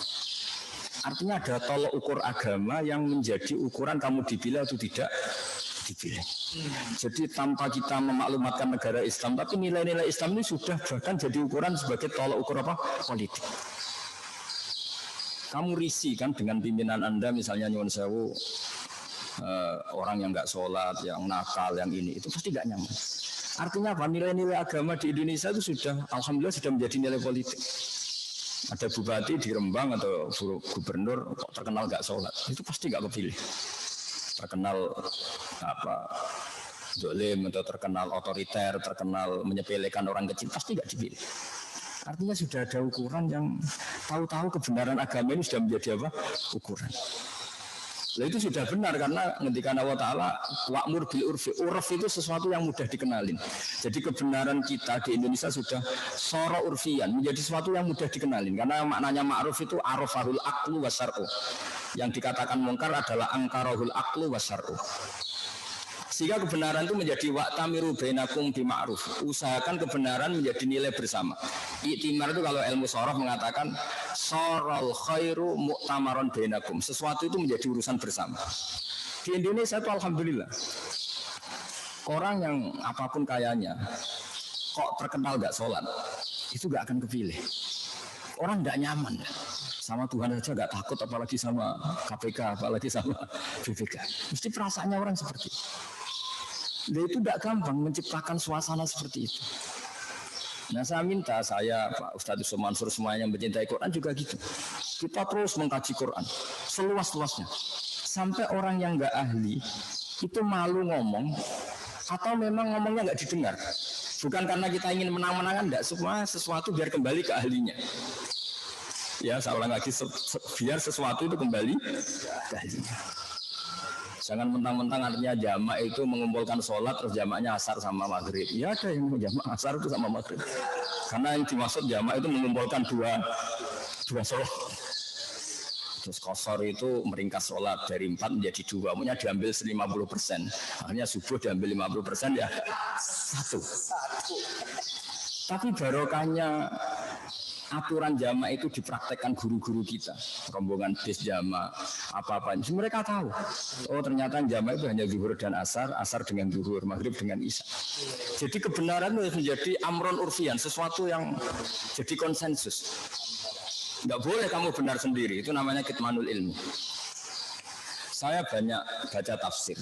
Speaker 5: Artinya ada tolok ukur agama yang menjadi ukuran kamu dipilih atau tidak dipilih. Jadi tanpa kita memaklumatkan negara Islam, tapi nilai-nilai Islam ini sudah bahkan jadi ukuran sebagai tolak ukur apa? Politik. Kamu risih kan dengan pimpinan Anda misalnya nyuwun sewu orang yang nggak sholat, yang nakal, yang ini itu pasti nggak nyaman. Artinya apa? Nilai-nilai agama di Indonesia itu sudah, alhamdulillah sudah menjadi nilai politik. Ada bupati di Rembang atau gubernur kok terkenal nggak sholat, itu pasti nggak kepilih. Terkenal apa zalim atau terkenal otoriter, terkenal menyepelekan orang kecil, pasti nggak dipilih. Artinya sudah ada ukuran yang tahu-tahu kebenaran agama ini sudah menjadi apa? Ukuran. Nah itu sudah benar karena ngendikan Allah Ta'ala wa'mur bil urfi. Urf itu sesuatu yang mudah dikenalin. Jadi kebenaran kita di Indonesia sudah soro urfian, menjadi sesuatu yang mudah dikenalin. Karena maknanya ma'ruf itu arafahul aqlu wasar'u. Yang dikatakan mungkar adalah angkarahul aqlu wasar'u. Sehingga kebenaran itu menjadi wa'tamiru bainakum bima'ruf. Usahakan kebenaran menjadi nilai bersama. Iktimar itu kalau ilmu shoroh mengatakan sorol khairu mu'tamaron bainakum. Sesuatu itu menjadi urusan bersama. Di Indonesia itu alhamdulillah. Orang yang apapun kayanya kok terkenal gak sholat, itu gak akan kepilih. Orang gak nyaman sama Tuhan saja gak takut, apalagi sama KPK, apalagi sama BPK. Mesti perasaannya orang seperti itu. Nah itu tidak gampang menciptakan suasana seperti itu. Nah saya minta saya Pak Ustadz Yusuf Mansur semuanya yang mencintai Quran juga gitu. Kita terus mengkaji Quran seluas-luasnya. Sampai orang yang nggak ahli itu malu ngomong atau memang ngomongnya nggak didengar. Bukan karena kita ingin menang-menangan, enggak, semua sesuatu biar kembali ke ahlinya. Ya, saya ulang lagi, biar sesuatu itu kembali ke ahlinya. Jangan mentang-mentang artinya jamak itu mengumpulkan sholat terus jamaknya asar sama maghrib. Ya ada yang jamak asar itu sama maghrib. Karena yang dimaksud jamak itu mengumpulkan dua sholat. Terus qasar itu meringkas sholat dari 4 menjadi 2, maunya diambil 50%. Akhirnya subuh diambil 50% ya 1. Tapi barokahnya aturan jamak itu dipraktekkan guru-guru kita, rombongan bis jamak apa-apa. Mereka tahu, oh ternyata jamak itu hanya zuhur dan asar, asar dengan zuhur, maghrib dengan isya. Jadi kebenaran itu menjadi amron urfian, sesuatu yang jadi konsensus. Enggak boleh kamu benar sendiri, itu namanya kitmanul ilmi. Saya banyak baca tafsir.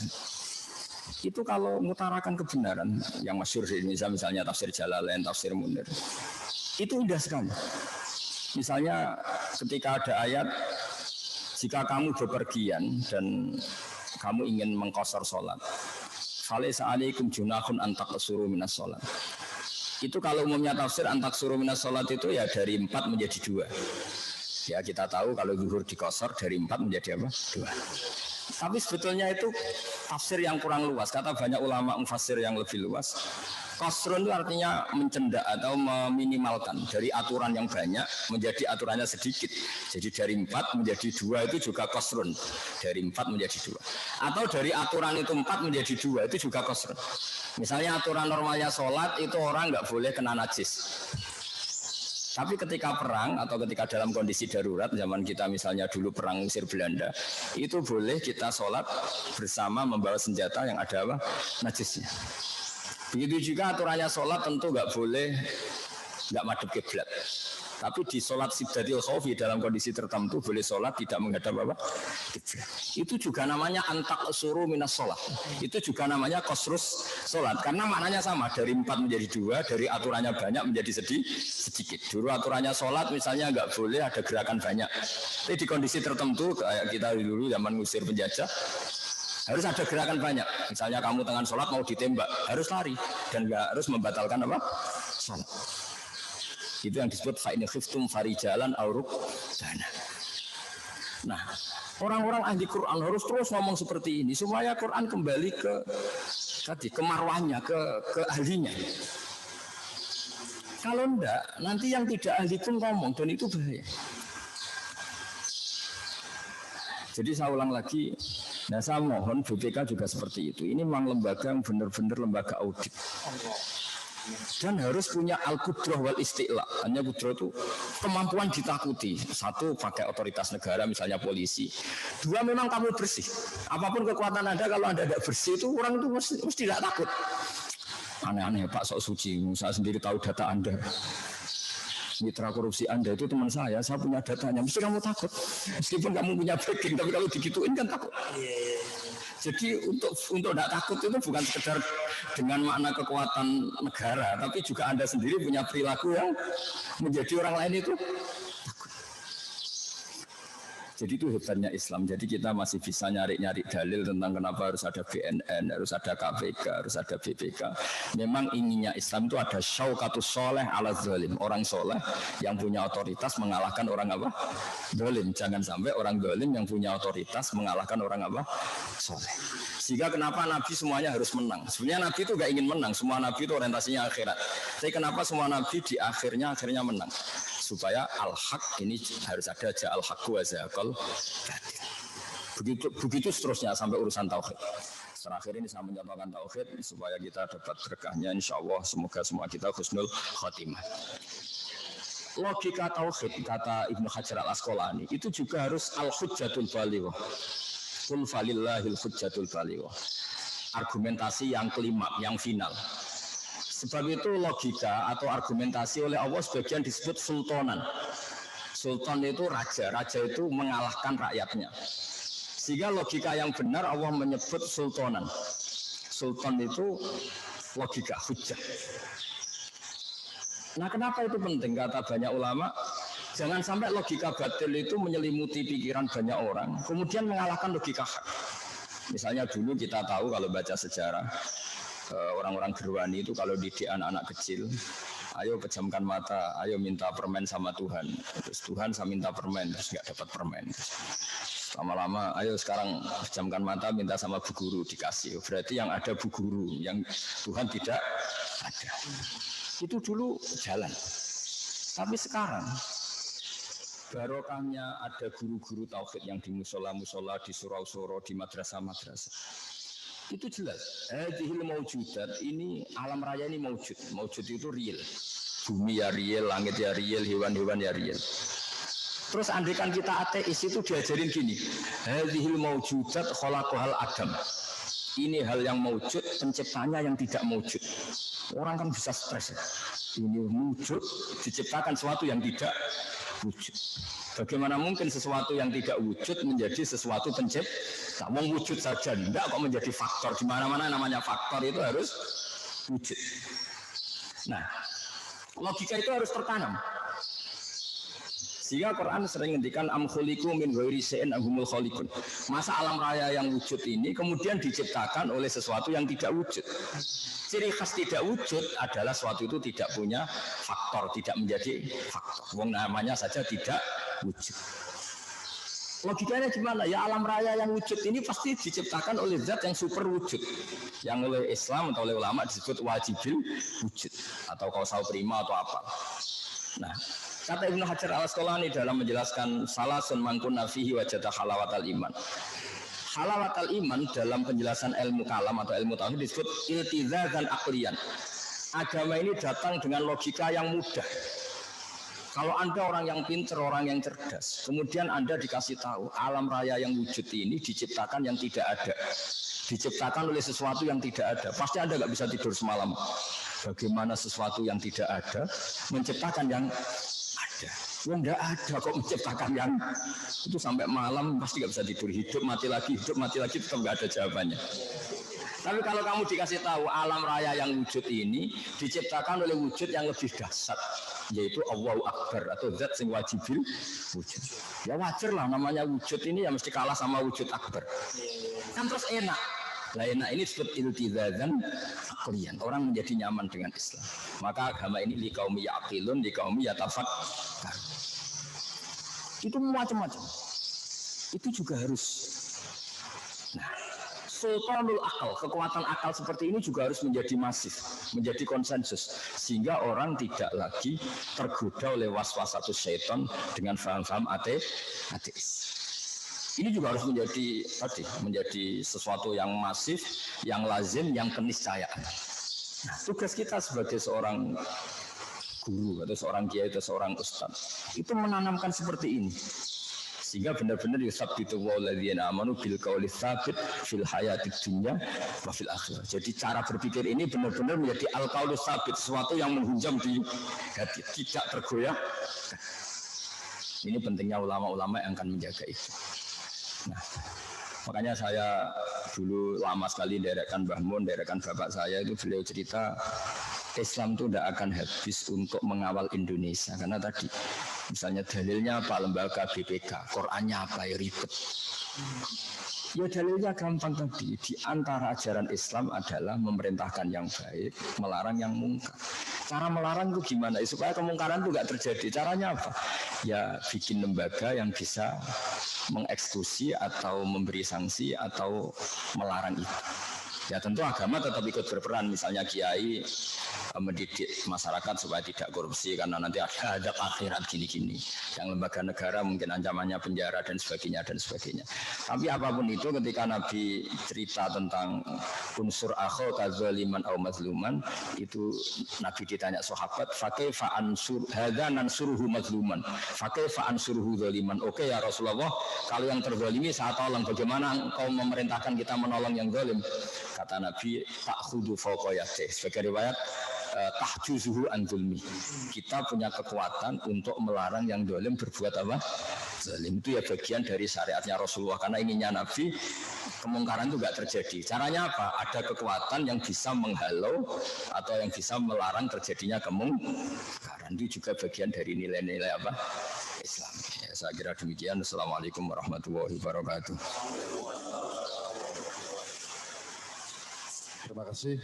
Speaker 5: Itu kalau mengutarakan kebenaran yang masyhur di Indonesia, misalnya tafsir Jalalain, tafsir Munir, itu indah sekali. Misalnya ketika ada ayat, jika kamu bepergian dan kamu ingin mengqasar sholat, falaisa alaikum junahun an taqsuru minas sholat. Itu kalau umumnya tafsir antak suruh minas sholat itu ya dari 4 menjadi 2. Ya kita tahu kalau zuhur dikosor dari 4 menjadi apa? 2. Tapi sebetulnya itu tafsir yang kurang luas. Kata banyak ulama mufassir yang lebih luas. Qasrun itu artinya mencendak atau meminimalkan dari aturan yang banyak menjadi aturannya sedikit. Jadi dari 4 menjadi 2 itu juga qasrun. Dari 4 menjadi 2. Atau dari aturan itu 4 menjadi 2 itu juga qasrun. Misalnya aturan normalnya sholat itu orang nggak boleh kena najis. Tapi ketika perang atau ketika dalam kondisi darurat, zaman kita misalnya dulu perang Mesir Belanda, itu boleh kita sholat bersama membawa senjata yang ada apa? Najisnya. Begitu juga aturannya sholat tentu nggak boleh nggak madhep kiblat. Tapi di sholat sibdatil khawfi dalam kondisi tertentu boleh sholat tidak menghadap apa? Kiblat. Itu juga namanya antak suruh minas sholat. Itu juga namanya qasrus sholat. Karena maknanya sama, dari 4 menjadi 2, dari aturannya banyak menjadi sedikit. Dulu aturannya sholat misalnya nggak boleh ada gerakan banyak. Tapi di kondisi tertentu kayak kita dulu zaman ngusir penjajah, harus ada gerakan banyak. Misalnya kamu tengah sholat mau ditembak, harus lari dan nggak harus membatalkan apa? Sholat. Itu yang disebut fa'in khiftum farijalan auruk dana. Nah, orang-orang ahli Quran harus terus ngomong seperti ini supaya Quran kembali ke tadi ke marwahnya, ke ahlinya. Kalau enggak, nanti yang tidak ahli pun ngomong dan itu bahaya. Jadi saya ulang lagi, nah saya mohon BPK juga seperti itu. Ini memang lembaga yang benar-benar lembaga audit. Dan harus punya al-qudrah wal isti'la. Hanya qudrah itu kemampuan ditakuti. 1, pakai otoritas negara misalnya polisi. 2, memang kamu bersih. Apapun kekuatan Anda, kalau Anda tidak bersih itu orang itu mesti tidak takut. Aneh-aneh Pak sok suci, saya sendiri tahu data Anda. Mitra korupsi Anda itu teman saya punya datanya. Mesti kamu takut. Meskipun kamu punya backing, tapi kalau digituin kan takut. Jadi untuk tidak takut itu bukan sekedar dengan makna kekuatan negara, tapi juga Anda sendiri punya perilaku yang menjadi orang lain itu takut. Jadi itu hebatnya Islam. Jadi kita masih bisa nyari-nyari dalil tentang kenapa harus ada BNN, harus ada KPK, harus ada BPK. Memang inginnya Islam itu ada syaukatus soleh ala zalim. Orang soleh yang punya otoritas mengalahkan orang apa? Zalim. Jangan sampai orang zalim yang punya otoritas mengalahkan orang apa? Soleh. Sehingga kenapa Nabi semuanya harus menang? Sebenarnya Nabi itu gak ingin menang. Semua Nabi itu orientasinya akhirat. Tapi kenapa semua Nabi di akhirnya menang? Supaya al-haq ini harus ada ja'al haqqu wa zaqal batil. Begitu seterusnya sampai urusan tauhid. Terakhir ini saya menyatakan tauhid supaya kita dapat berkahnya insyaallah. Semoga semua kita husnul khotimah. Logika tauhid kata Ibnu Hajar al-Asqalani itu juga harus al-hujjatul balighah. Qul falillahil hujjatul balighah. Argumentasi yang kelima, yang final. Sebab itu logika atau argumentasi oleh Allah sebagian disebut sultanan. Sultan itu raja, raja itu mengalahkan rakyatnya. Sehingga logika yang benar Allah menyebut sultanan. Sultan itu logika, hujjah. Nah, kenapa itu penting? Kata banyak ulama, jangan sampai logika batil itu menyelimuti pikiran banyak orang, kemudian mengalahkan logika hak. Misalnya dulu kita tahu kalau baca sejarah, orang-orang Gerwani itu kalau didik anak-anak kecil, ayo pejamkan mata, ayo minta permen sama Tuhan. Terus Tuhan saya minta permen, terus nggak dapat permen. Lama-lama, ayo sekarang pejamkan mata, minta sama Bu Guru, dikasih. Berarti yang ada Bu Guru, yang Tuhan tidak ada. Itu dulu jalan. Tapi sekarang, barokahnya ada guru-guru tauhid yang di musola-musola, di surau-surau, di madrasah-madrasah. Itu jelas. Hadhil maujudat, ini alam raya ini maujud. Maujud itu real. Bumi ya real, langit ya real, hewan-hewan ya real. Terus andaikan kita ateis itu diajarin gini. Hadhil maujudat khalaqahal Adam. Ini hal yang maujud, penciptanya yang tidak maujud. Orang kan bisa stres ya. Ini wujud, diciptakan sesuatu yang tidak wujud. Bagaimana mungkin sesuatu yang tidak wujud menjadi sesuatu pencipta? Wong wujud saja, tidak kok menjadi faktor. Di mana-mana namanya faktor itu harus wujud. Nah, logika itu harus tertanam. Sehingga Quran sering ngendikan am khuliqu min ghairi syai'in ahumul khaliqun. Masa alam raya yang wujud ini kemudian diciptakan oleh sesuatu yang tidak wujud. Ciri khas tidak wujud adalah sesuatu itu tidak punya faktor, tidak menjadi faktor. Wong namanya saja tidak wujud. Logikanya gimana? Ya alam raya yang wujud ini pasti diciptakan oleh zat yang super wujud. Yang oleh Islam atau oleh ulama disebut wajibil wujud atau kausal prima atau apa. Nah, kata Ibnu Hajar al-Asqalani dalam menjelaskan salasun mangkun nafihi wajada halawatal iman. Halawatal iman dalam penjelasan ilmu kalam atau ilmu tauhid disebut iltizazan aqliyan. Agama ini datang dengan logika yang mudah. Kalau Anda orang yang pintar, orang yang cerdas, kemudian Anda dikasih tahu alam raya yang wujud ini diciptakan yang tidak ada. Diciptakan oleh sesuatu yang tidak ada. Pasti Anda nggak bisa tidur semalam. Bagaimana sesuatu yang tidak ada menciptakan yang ada? Yang tidak ada kok menciptakan yang itu sampai malam pasti nggak bisa tidur. Hidup mati lagi tetap nggak ada jawabannya. Tapi kalau kamu dikasih tahu alam raya yang wujud ini diciptakan oleh wujud yang lebih dahsyat, yaitu Allahu Akbar atau zat sing wajibil wujud. Ya wajar lah namanya wujud ini ya mesti kalah sama wujud akbar. Kan terus enak. Lah enak ini disebut iltizazan aqliyan. Orang menjadi nyaman dengan Islam. Maka agama ini liqaumi yaqilun, liqaumi yatafakkar. Itu macam-macam. Itu juga harus. Nah, sultanul akal, kekuatan akal seperti ini juga harus menjadi masif, menjadi konsensus, sehingga orang tidak lagi tergoda oleh was-wasatus syaitan dengan faham-faham ateis. Ini juga harus menjadi sesuatu yang masif, yang lazim, yang keniscayaan. Nah, tugas kita sebagai seorang guru atau seorang kiai atau seorang ustaz itu menanamkan seperti ini. Sehingga benar-benar yusabbitu walladzina amanu bil qauli tsabit fil hayatid dunya wa fil akhirah. Jadi cara berpikir ini benar-benar menjadi al-qaulu tsabit, sesuatu yang menghunjam di hati, tidak tergoyah. Ini pentingnya ulama-ulama yang akan menjaga itu. Nah, makanya saya dulu lama sekali derekan Mbah Mun, derekan bapak saya itu beliau cerita Islam itu tidak akan habis untuk mengawal Indonesia karena tadi misalnya dalilnya apa lembaga BPK, Qurannya apa ya ribet. Ya dalilnya gampang tadi, di antara ajaran Islam adalah memerintahkan yang baik, melarang yang mungkar. Cara melarang itu gimana? Supaya kemungkaran itu nggak terjadi. Caranya apa? Ya bikin lembaga yang bisa mengeksekusi atau memberi sanksi atau melarang itu. Ya tentu agama tetap ikut berperan, misalnya kiai mendidik masyarakat supaya tidak korupsi karena nanti ada akhirat gini-gini. Yang lembaga negara mungkin ancamannya penjara dan sebagainya dan sebagainya. Tapi apapun itu ketika Nabi cerita tentang unsur akho kadzaliman au mazluman, itu Nabi ditanya sahabat, fakaifa ansur hadza nansuruhu mazluman, fakaifa ansuruhu zaliman. Oke ya Rasulullah, kalau yang terzalimi saya tolong, bagaimana engkau memerintahkan kita menolong yang zalim? Kata Nabi, ta'khudu fawqa yadayhi. Sebagai riwayat tahjuzuhu an zulmi. Kita punya kekuatan untuk melarang yang zalim berbuat apa? zalim. Itu ya bagian dari syariatnya Rasulullah, karena inginnya Nabi kemungkaran itu enggak terjadi. Caranya apa? Ada kekuatan yang bisa menghalau atau yang bisa melarang terjadinya kemungkaran. Itu juga bagian dari nilai-nilai apa? Islam. Ya, saya kira demikian. Assalamualaikum warahmatullahi wabarakatuh.
Speaker 3: Terima kasih.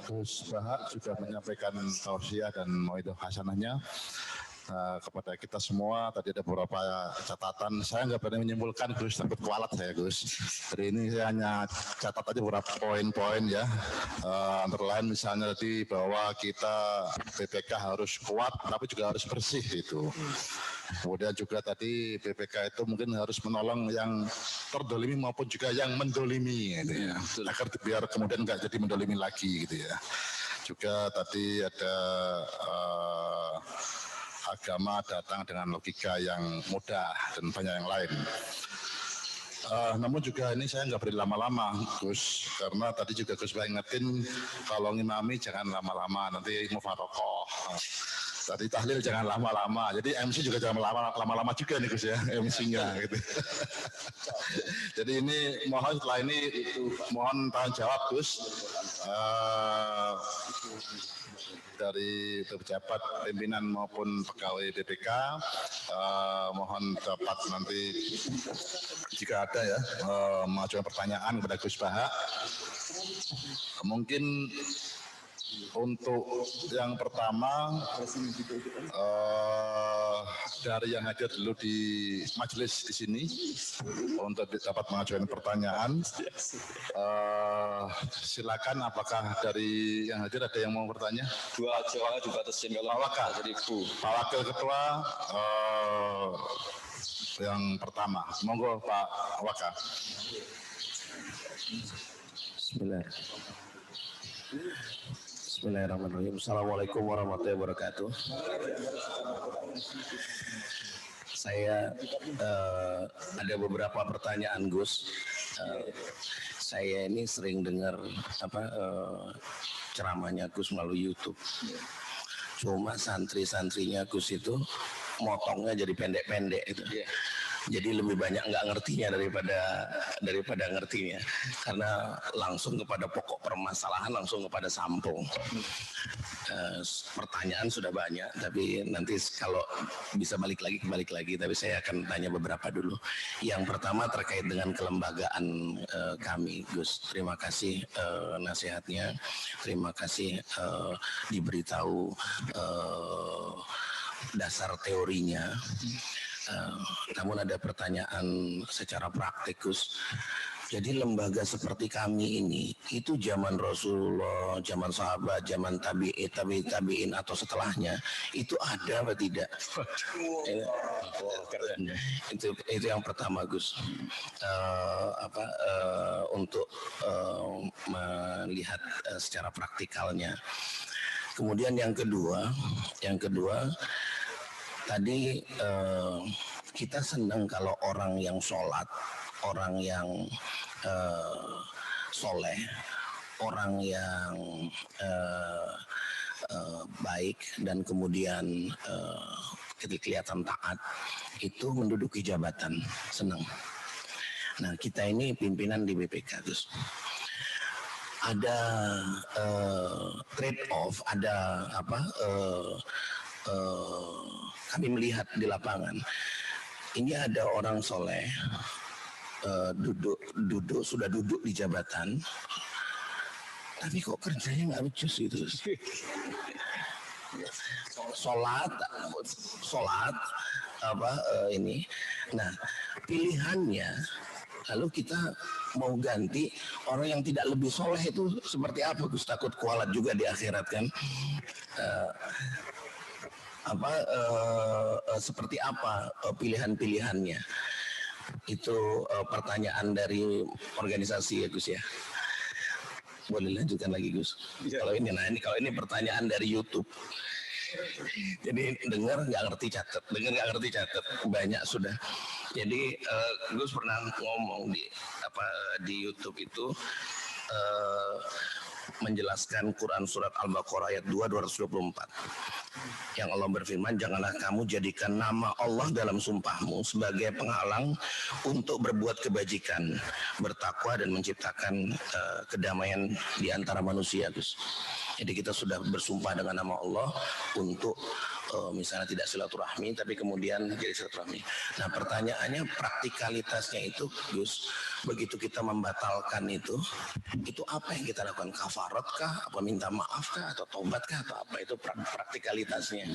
Speaker 3: Gus Bahak juga menyampaikan tausiah dan mauidhah hasanahnya kepada kita semua. Tadi ada beberapa catatan. Saya nggak berani menyimpulkan, Gus, takut kualat saya, Gus. Hari ini saya hanya catat aja beberapa poin-poin ya. Antara lain misalnya tadi bahwa kita BPK harus kuat, tapi juga harus bersih itu. Kemudian juga tadi BPK itu mungkin harus menolong yang terdolimi maupun juga yang mendolimi gitu ya. Agar biar kemudian nggak jadi mendolimi lagi gitu ya. Juga tadi ada agama datang dengan logika yang mudah dan banyak yang lain. Namun juga ini saya nggak beri lama-lama, Gus, karena tadi juga Gus ingetin kalau ngimami jangan lama-lama, nanti mufarokoh. Tadi tahlil jangan lama-lama, jadi MC juga jangan lama-lama juga nih Gus ya, MC-nya gitu. Jadi ini mohon setelah ini mohon tanggung jawab Gus dari pejabat pimpinan maupun pegawai BPK, mohon dapat nanti jika ada ya mengajukan pertanyaan kepada Gus Bahak. Mungkin untuk yang pertama dari yang hadir dulu di majelis di sini untuk dapat mengajukan pertanyaan. Silakan, apakah dari yang hadir ada yang mau bertanya?
Speaker 5: Dua aja juga tesin kalau
Speaker 3: Pak Wakil, Pak Wakil Ketua yang pertama, monggo Pak Wakil.
Speaker 6: Bismillahirrahmanirrahim. Assalamualaikum warahmatullahi wabarakatuh. Saya ada beberapa pertanyaan, Gus. Saya ini sering dengar ceramahnya Gus melalui YouTube. Cuma santri-santrinya Gus itu motongnya jadi pendek-pendek itu. Jadi lebih banyak nggak ngertinya daripada ngertinya, karena langsung kepada pokok permasalahan, langsung kepada sampung. Pertanyaan sudah banyak, tapi nanti kalau bisa balik lagi. Tapi saya akan tanya beberapa dulu. Yang pertama terkait dengan kelembagaan kami, Gus. Terima kasih nasihatnya, terima kasih diberitahu dasar teorinya. Namun ada pertanyaan secara praktik, Gus. Jadi lembaga seperti kami ini, itu zaman Rasulullah, zaman sahabat, zaman tabi'in atau setelahnya, itu ada apa tidak? Itu yang pertama, Gus. Untuk melihat secara praktikalnya. Kemudian yang kedua tadi kita senang kalau orang yang sholat, orang yang soleh, orang yang baik dan kemudian kelihatan taat itu menduduki jabatan, senang. Nah, kita ini pimpinan di BPK, Gus. Ada trade off, ada kami melihat di lapangan ini ada orang soleh sudah duduk di jabatan, tapi kok kerjanya nggak becus gitu. Sholat ini. Nah, pilihannya lalu kita mau ganti orang yang tidak lebih soleh itu seperti apa, Gus? Takut kualat juga di akhirat kan. Seperti apa pilihan-pilihannya? Itu pertanyaan dari organisasi ya, Gus ya. Boleh lanjutkan lagi, Gus. Kalau ini pertanyaan dari YouTube. Jadi dengar nggak ngerti catat, banyak sudah. Jadi Gus pernah ngomong di YouTube itu menjelaskan Quran surat Al-Baqarah ayat 2 224. Yang Allah berfirman, janganlah kamu jadikan nama Allah dalam sumpahmu sebagai penghalang untuk berbuat kebajikan, bertakwa dan menciptakan kedamaian di antara manusia, Gus. Jadi kita sudah bersumpah dengan nama Allah untuk misalnya tidak silaturahmi, tapi kemudian jadi silaturahmi. Nah pertanyaannya praktikalitasnya itu, Gus, begitu kita membatalkan itu apa yang kita lakukan? Kafarat kah? Apa minta maaf kah? Atau tobat kah? Atau apa? Itu praktikalitasnya.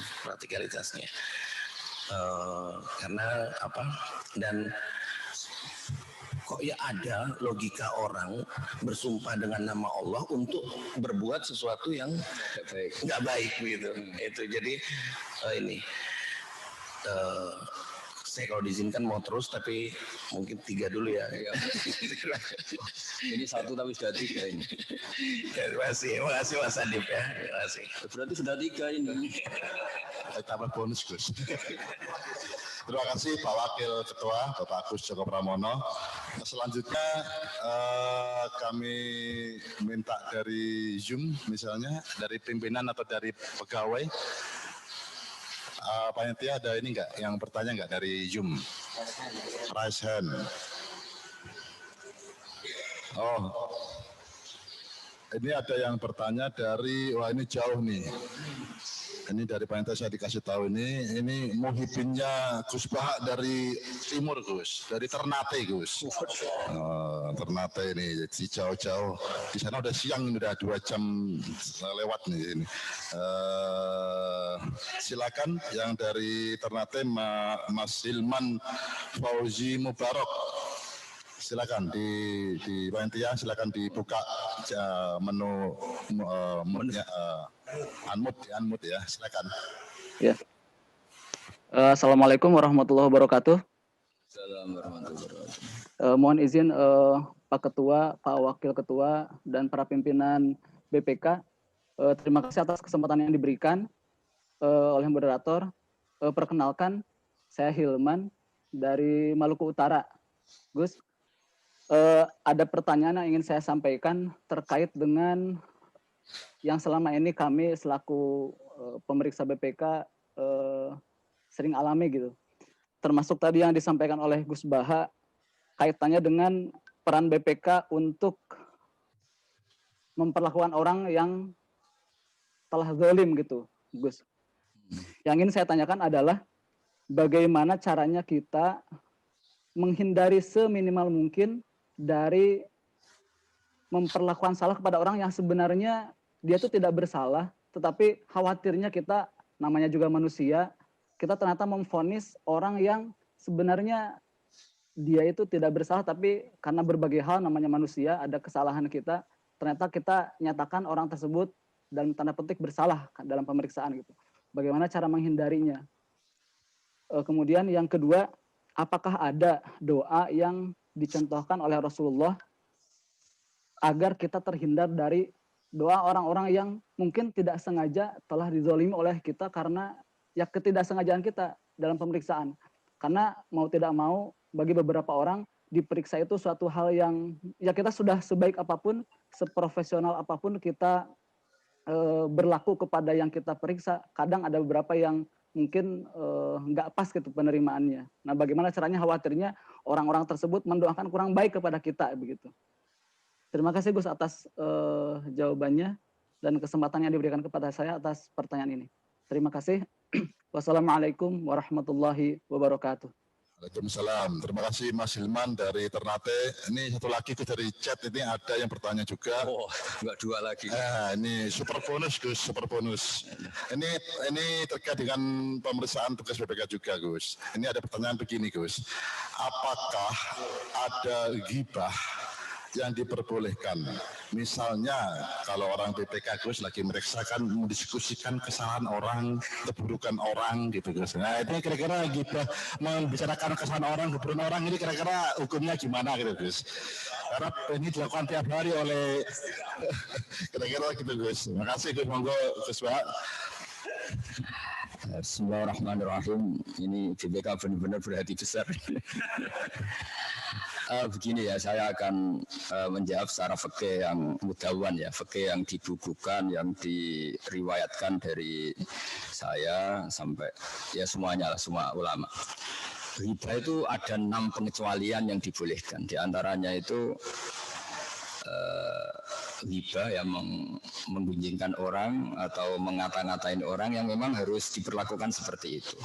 Speaker 6: Karena apa? Dan kok ya ada logika orang bersumpah dengan nama Allah untuk berbuat sesuatu yang nggak baik gitu. Itu jadi ini saya kalau diizinkan mau terus tapi mungkin 3 dulu ya.
Speaker 5: Ini 1 tapi sudah 3 ini.
Speaker 6: Terima kasih Mas Adib ya. Terima kasih.
Speaker 5: Berarti sudah 3 ini.
Speaker 3: Tambah bonus Gus. Terima kasih Pak Wakil Ketua Bapak Agus Joko Pramono. Selanjutnya kami minta dari Zoom misalnya, dari pimpinan atau dari pegawai. Panitia ada ini enggak yang bertanya enggak dari Zoom? Raise hand. Oh, ini ada yang bertanya dari, wah ini jauh nih. Ini dari panitia saya dikasih tahu ini muhibinnya Gus Bahak dari timur Gus, dari Ternate Gus. Ternate ini, jadi jauh-jauh. Di sana udah siang, udah 2 jam lewat nih ini. Silakan yang dari Ternate Mas Hilman Fauzi Mubarok. Silakan di panitia, silakan dibuka menu unmute ya, silakan.
Speaker 7: Ya. Assalamualaikum warahmatullahi wabarakatuh.
Speaker 5: Assalamualaikum warahmatullahi wabarakatuh.
Speaker 7: Mohon izin Pak Ketua, Pak Wakil Ketua, dan para pimpinan BPK. Terima kasih atas kesempatan yang diberikan oleh moderator. Perkenalkan, saya Hilman dari Maluku Utara. Gus, ada pertanyaan yang ingin saya sampaikan terkait dengan yang selama ini kami selaku pemeriksa BPK sering alami gitu. Termasuk tadi yang disampaikan oleh Gus Bahak kaitannya dengan peran BPK untuk memperlakukan orang yang telah zalim gitu, Gus. Yang ingin saya tanyakan adalah bagaimana caranya kita menghindari seminimal mungkin dari memperlakukan salah kepada orang yang sebenarnya dia itu tidak bersalah, tetapi khawatirnya kita, namanya juga manusia, kita ternyata memvonis orang yang sebenarnya dia itu tidak bersalah, tapi karena berbagai hal namanya manusia, ada kesalahan kita, ternyata kita nyatakan orang tersebut dalam tanda petik bersalah dalam pemeriksaan gitu. Bagaimana cara menghindarinya? Kemudian yang kedua, apakah ada doa yang dicontohkan oleh Rasulullah agar kita terhindar dari doa orang-orang yang mungkin tidak sengaja telah dizalimi oleh kita karena ya ketidaksengajaan kita dalam pemeriksaan. Karena mau tidak mau bagi beberapa orang diperiksa itu suatu hal yang ya kita sudah sebaik apapun, seprofesional apapun kita berlaku kepada yang kita periksa. Kadang ada beberapa yang mungkin nggak pas gitu penerimaannya. Nah, bagaimana caranya khawatirnya orang-orang tersebut mendoakan kurang baik kepada kita begitu. Terima kasih Gus atas jawabannya dan kesempatan yang diberikan kepada saya atas pertanyaan ini. Terima kasih. Wassalamualaikum warahmatullahi wabarakatuh.
Speaker 3: Waalaikumsalam. Terima kasih Mas Hilman dari Ternate. Ini satu lagi dari chat ini ada yang bertanya juga.
Speaker 5: Oh, enggak 2 lagi.
Speaker 3: Ini super bonus Gus, super bonus. Ini terkait dengan pemeriksaan tugas BPK juga Gus. Ini ada pertanyaan begini Gus. Apakah ada ghibah yang diperbolehkan? Misalnya kalau orang BPK Gus lagi meriksakan, mendiskusikan kesalahan orang, keburukan orang gitu Gus. Nah ini kira-kira ghibah membicarakan kesalahan orang, keburukan orang ini kira-kira hukumnya gimana gitu Gus? Karena ini dilakukan tiap hari oleh kira-kira gitu Gus. Terima kasih Gus, monggo Gus Bahak.
Speaker 5: Bismillahirrahmanirrahim. Ini BPK benar-benar berhati besar. Begini ya, saya akan menjawab secara fikih yang mudawan ya, fikih yang dibukukan, yang diriwayatkan dari saya sampai ya semuanya lah, semua ulama. Ghibah itu ada 6 pengecualian yang dibolehkan. Di antaranya itu ghibah yang menggunjingkan orang atau mengata-ngatain orang yang memang harus diperlakukan seperti itu.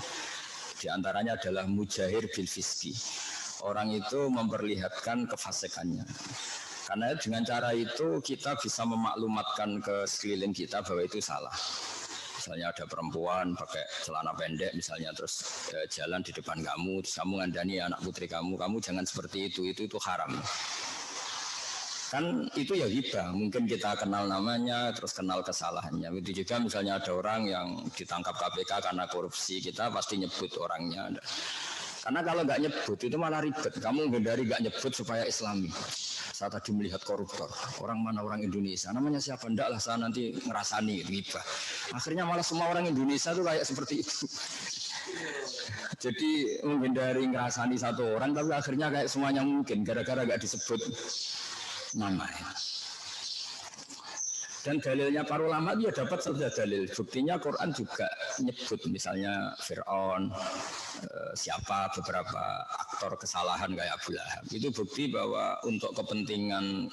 Speaker 5: Di antaranya adalah mujahir bil fiski. Orang itu memperlihatkan kefasikannya. Karena dengan cara itu kita bisa memaklumatkan ke sekeliling kita bahwa itu salah. Misalnya ada perempuan pakai celana pendek misalnya terus jalan di depan kamu, terus kamu ngandani anak putri kamu jangan seperti itu haram. Kan itu ya ghibah, mungkin kita kenal namanya terus kenal kesalahannya. Begitu juga misalnya ada orang yang ditangkap KPK karena korupsi, kita pasti nyebut orangnya. Karena kalau nggak nyebut itu malah ribet. Kamu menghindari nggak nyebut supaya islami. Saya tadi melihat koruptor, orang mana orang Indonesia, namanya siapa? Enggak lah, saya nanti ngerasani ghibah. Akhirnya malah semua orang Indonesia tuh kayak seperti itu. Jadi menghindari ngerasani satu orang, tapi akhirnya kayak semuanya mungkin gara-gara nggak disebut namanya. Dan dalilnya para ulama dia dapat saja dalil. Buktinya Quran juga nyebut misalnya Fir'aun, siapa beberapa aktor kesalahan kayak Abu Lahab. Itu bukti bahwa untuk kepentingan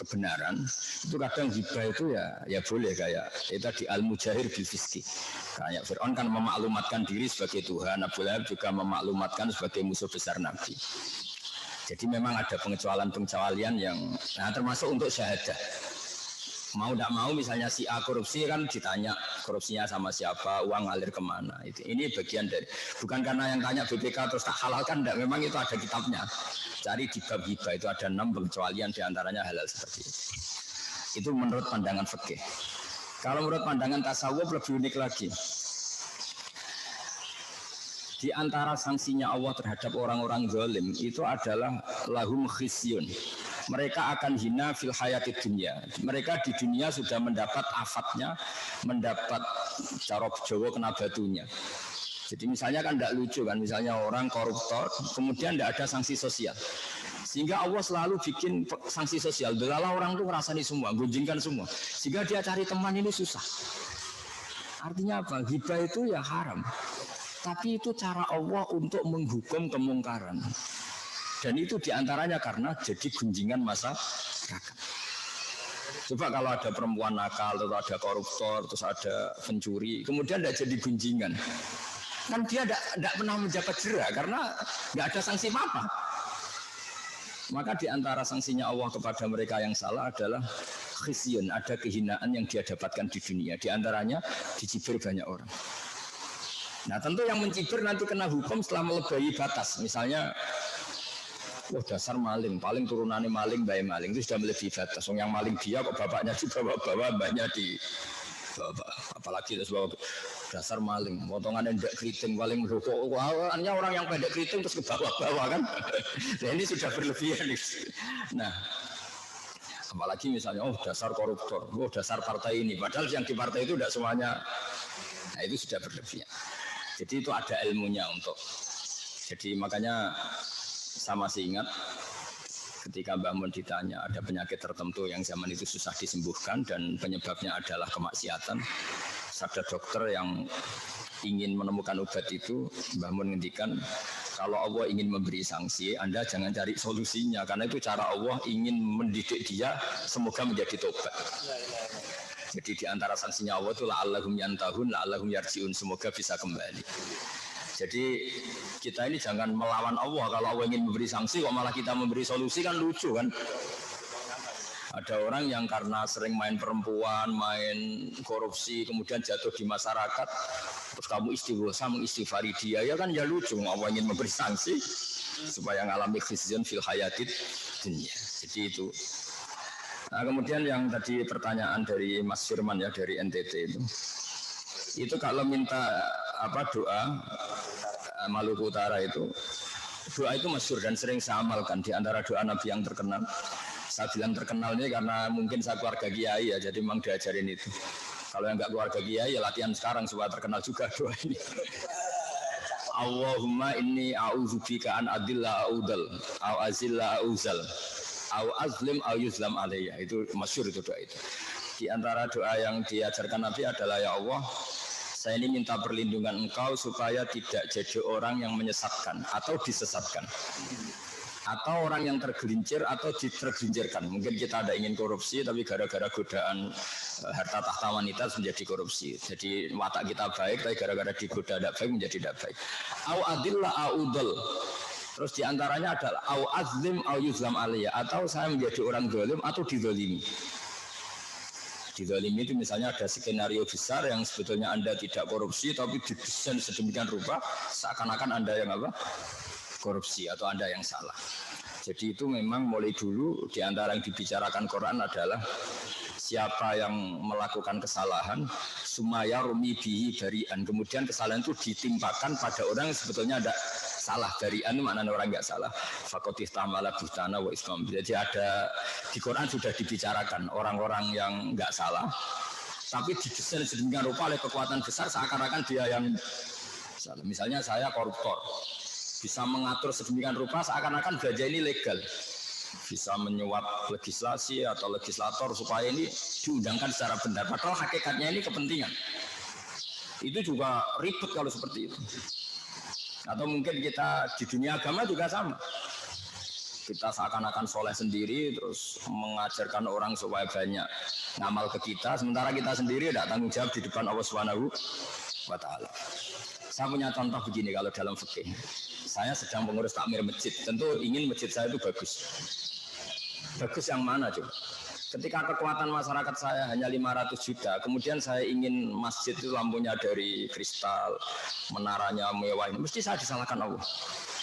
Speaker 5: kebenaran itu kadang ghibah itu ya boleh kayak itu di al-mujahir bil fiski. Kayak Fir'aun kan memaklumatkan diri sebagai Tuhan, Abu Lahab juga memaklumatkan sebagai musuh besar Nabi. Jadi memang ada pengecualian yang termasuk untuk syahadah. Mau tidak mau misalnya si A korupsi kan ditanya korupsinya sama siapa, uang ngalir kemana. Ini bagian dari, bukan karena yang tanya BPK terus tak halalkan, tidak, memang itu ada kitabnya. Cari di bab ghibah itu ada 6 pengecualian diantaranya halal seperti itu. Itu menurut pandangan fikih. Kalau menurut pandangan tasawuf lebih unik lagi. Di antara sanksinya Allah terhadap orang-orang zalim itu adalah lahum khisyun. Mereka akan hina fil hayatid dunya. Mereka di dunia sudah mendapat afatnya, mendapat cara Jawa kena batunya. Jadi misalnya kan tidak lucu kan, misalnya orang koruptor, kemudian tidak ada sanksi sosial. Sehingga Allah selalu bikin sanksi sosial. Delalah orang itu ngerasani semua, gunjingkan semua. Sehingga dia cari teman ini susah. Artinya apa? Ghibah itu ya haram. Tapi itu cara Allah untuk menghukum kemungkaran. Dan itu diantaranya karena jadi gunjingan masyarakat. Coba kalau ada perempuan nakal, atau ada koruptor, terus ada pencuri, kemudian tidak jadi gunjingan. Kan dia tidak pernah menjabat jera karena nggak ada sanksi apa-apa. Maka diantara sanksinya Allah kepada mereka yang salah adalah khisyun, ada kehinaan yang dia dapatkan di dunia. Diantaranya dicibir banyak orang. Nah tentu yang mencibir nanti kena hukum setelah melebihi batas. Misalnya dasar maling, paling turunannya maling, bayi maling itu sudah melebihi batas. Yang maling dia kok bapaknya dibawa-bawa, mbaknya di bawa. Apalagi itu sebab dasar maling, potongannya tidak keriting, paling merokok. Hanya orang yang pendek keriting terus ke bawah-bawah kan. Nah ini sudah berlebihan. Nah apalagi misalnya dasar koruptor, dasar partai ini. Padahal yang di partai itu tidak semuanya. Nah itu sudah berlebihan. Jadi itu ada ilmunya untuk. Jadi makanya saya masih ingat ketika Mbah Mun ditanya ada penyakit tertentu yang zaman itu susah disembuhkan dan penyebabnya adalah kemaksiatan. Ada dokter yang ingin menemukan obat itu, Mbah Mun ngendikan kalau Allah ingin memberi sanksi, Anda jangan cari solusinya karena itu cara Allah ingin mendidik dia semoga menjadi tobat. Jadi di antara sanksinya Allah itu la'allahum yantahun, la'allahum yarji'un, semoga bisa kembali. Jadi kita ini jangan melawan Allah. Kalau Allah ingin memberi sanksi kok malah kita memberi solusi kan lucu kan. Ada orang yang karena sering main perempuan, main korupsi, kemudian jatuh di masyarakat, terus kamu istighosa mengistighfari dia, ya kan ya lucu. Allah ingin memberi sanksi supaya ngalami khizyun fil hayatid dunya. Jadi itu. Nah, kemudian yang tadi pertanyaan dari Mas Firman ya dari NTT itu kalau minta doa Maluku Utara itu doa itu masyhur dan sering saya amalkan di antara doa Nabi yang terkenal. Saya bilang terkenal ini karena mungkin saya keluarga kiai ya, jadi memang diajarin itu. Kalau yang enggak keluarga kiai ya latihan sekarang supaya terkenal juga doa ini. Allahumma inni a'udzubika an adilla a'udal au azilla a'uzal au azlim au yuzlam alayya. Itu masyhur itu doa itu. Di antara doa yang diajarkan Nabi adalah ya Allah, Saya ini minta perlindungan engkau supaya tidak jadi orang yang menyesatkan atau disesatkan. Atau orang yang tergelincir atau tergelincirkan. Mungkin kita ada ingin korupsi tapi gara-gara godaan harta tahta wanita menjadi korupsi. Jadi watak kita baik tapi gara-gara digoda tidak baik menjadi tidak baik. Au adillah audul. Terus diantaranya adalah au azlim au yuzlam aliyah. Atau saya menjadi orang zalim atau dizalimi. Dizalimi itu misalnya ada skenario besar yang sebetulnya Anda tidak korupsi tapi didesain sedemikian rupa seakan-akan Anda yang apa? Korupsi atau Anda yang salah. Jadi itu memang mulai dulu di antara yang dibicarakan Quran adalah siapa yang melakukan kesalahan sumaya rumi bihi barian. Kemudian kesalahan itu ditimpakan pada orang yang sebetulnya ada salah. Barian maknanya orang enggak salah. Faqatih tamala buhtana wa islam. Jadi ada di Quran sudah dibicarakan orang-orang yang enggak salah tapi didesain sedemikian rupa oleh kekuatan besar seakan-akan dia yang salah. Misalnya saya koruptor. Bisa mengatur sedemikian rupa seakan-akan gajah ini legal. Bisa menyuap legislasi atau legislator supaya ini diundangkan secara benar. Padahal hakikatnya ini kepentingan. Itu juga ribet kalau seperti itu. Atau mungkin kita di dunia agama juga sama. Kita seakan-akan soleh sendiri terus mengajarkan orang supaya banyak ngamal ke kita. Sementara kita sendiri tidak tanggung jawab di depan Allah Subhanahu wa Ta'ala. Saya punya contoh begini kalau dalam fikih. Saya sedang pengurus takmir masjid. Tentu ingin masjid saya itu bagus. Bagus yang mana coba? Ketika kekuatan masyarakat saya hanya 500 juta, kemudian saya ingin masjid itu lampunya dari kristal, menaranya mewah, mesti saya disalahkan Allah.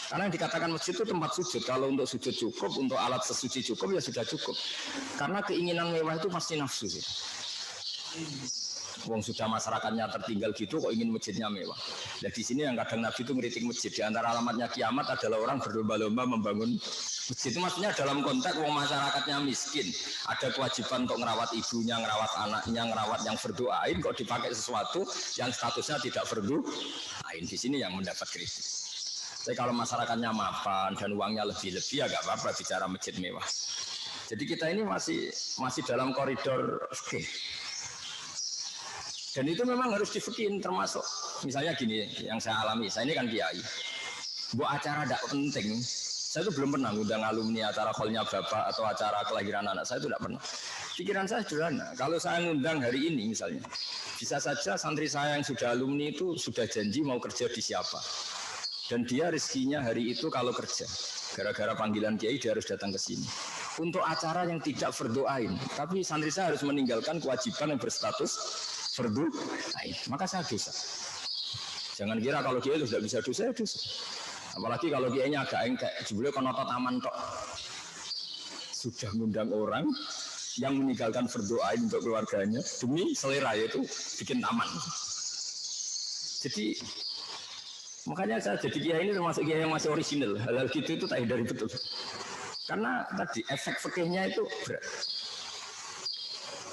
Speaker 5: Karena yang dikatakan masjid itu tempat sujud. Kalau untuk sujud cukup, untuk alat sesuci cukup, ya sudah cukup. Karena keinginan mewah itu pasti nafsu. Wong sudah masyarakatnya tertinggal gitu, kok ingin masjidnya mewah. Nah di sini yang kadang Nabi itu ngeritik masjid. Di antara alamatnya kiamat adalah orang berlomba-lomba membangun masjid. Itu maksudnya dalam konteks wong masyarakatnya miskin, ada kewajiban untuk ngerawat ibunya, ngerawat anaknya, ngerawat yang berdoain, kok dipakai sesuatu yang statusnya tidak berdoain. Di sini yang mendapat kritik. Tapi kalau masyarakatnya mapan dan uangnya lebih-lebih, ya nggak apa-apa bicara masjid mewah. Jadi kita ini masih dalam koridor fikih. Dan itu memang harus difikirin, termasuk misalnya gini yang saya alami, saya ini kan kiai. Buat acara tidak penting, saya itu belum pernah ngundang alumni acara call-nya bapak atau acara kelahiran anak saya itu tidak pernah. Pikiran saya sederhana, kalau saya ngundang hari ini misalnya, bisa saja santri saya yang sudah alumni itu sudah janji mau kerja di siapa. Dan dia rezekinya hari itu kalau kerja. Gara-gara panggilan kiai dia harus datang ke sini. Untuk acara yang tidak berdoain, tapi santri saya harus meninggalkan kewajiban yang berstatus fardu ain, maka saya dosa. Jangan kira kalau dia itu tidak bisa dosa, ya dosa. Apalagi kalau kiainya agak engkek, jebule kono taman tok. Sudah mengundang orang yang meninggalkan fardu ain untuk keluarganya demi selera, yaitu bikin taman. Jadi makanya saya jadi kiai ini termasuk kiai yang masih orisinal. Hal-hal gitu itu tak hindari betul. Karena tadi efek fikihnya itu berat.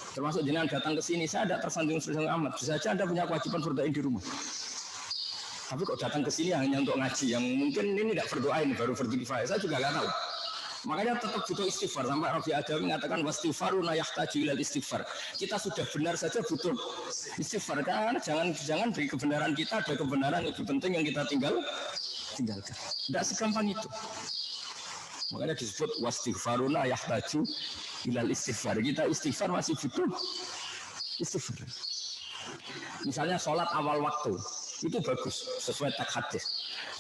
Speaker 5: Termasuk jenengan datang ke sini, saya tidak tersandung amat. Bisa saja Anda punya kewajiban berdoain di rumah. Tapi kok datang ke sini hanya untuk ngaji, yang mungkin ini tidak berdoain, baru fardu kifayah. Saya juga nggak tahu. Makanya tetap butuh istighfar. Sampai Rabi Adawi mengatakan wastighfaruna yahtaju ilal istighfar. Kita sudah benar saja butuh istighfar. Karena jangan beri kebenaran kita, ada kebenaran lebih penting yang kita tinggalkan. Tidak segampang itu. Makanya disebut wastighfaruna yahtaju ilal istighfar. Kita istighfar masih butuh istighfar. Misalnya sholat awal waktu itu bagus sesuai teks hadis.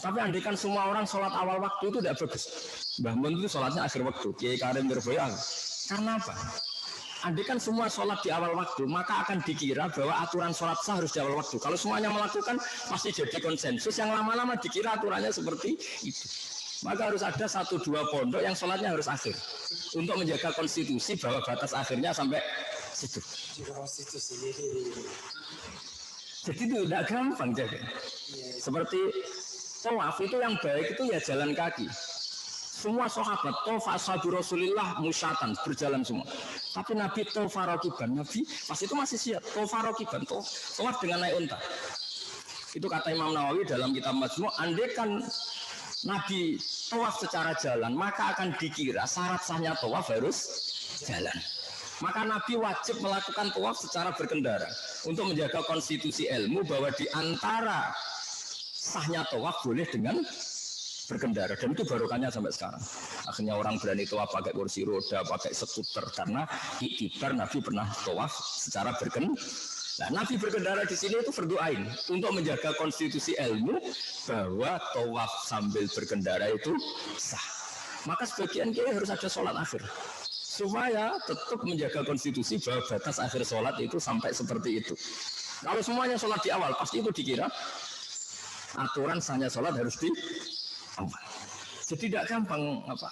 Speaker 5: Tapi andaikan semua orang sholat awal waktu itu tidak bagus. Mbah Mun itu sholatnya akhir waktu. Kiai Karim Nirboya. Karena apa? Andaikan semua sholat di awal waktu, maka akan dikira bahwa aturan sholat sah harus di awal waktu. Kalau semuanya melakukan, pasti jadi konsensus yang lama-lama dikira aturannya seperti itu. Maka harus ada 1-2 pondok yang sholatnya harus akhir untuk menjaga konstitusi bahwa batas akhirnya sampai situ. Jadi itu tidak gampang jaga. Seperti tawaf itu yang baik itu ya jalan kaki. Semua sahabat tawaf ashabi Rasulillah musyatan berjalan semua. Tapi Nabi tawaf rakiban, Nabi pas itu masih siap tawaf rakiban, tawaf dengan naik unta. Itu kata Imam Nawawi dalam kitab Majmu', andaikan Nabi tawaf secara jalan, maka akan dikira syarat sahnya tawaf harus jalan. Maka Nabi wajib melakukan tawaf secara berkendara untuk menjaga konstitusi ilmu bahwa di antara sahnya tawaf boleh dengan berkendara, dan itu barokahnya sampai sekarang. Akhirnya orang berani tawaf pakai kursi roda, pakai skuter karena iktibar Nabi pernah tawaf secara berkendara. Nah, Nabi berkendara di sini itu fardu ain untuk menjaga konstitusi ilmu bahwa tawaf sambil berkendara itu sah. Maka sebagian kiai harus ada sholat akhir supaya tetap menjaga konstitusi bahwa batas akhir sholat itu sampai seperti itu. Kalau semuanya sholat di awal, pasti itu dikira aturan sahnya sholat harus di awal. Jadi tidak gampang apa.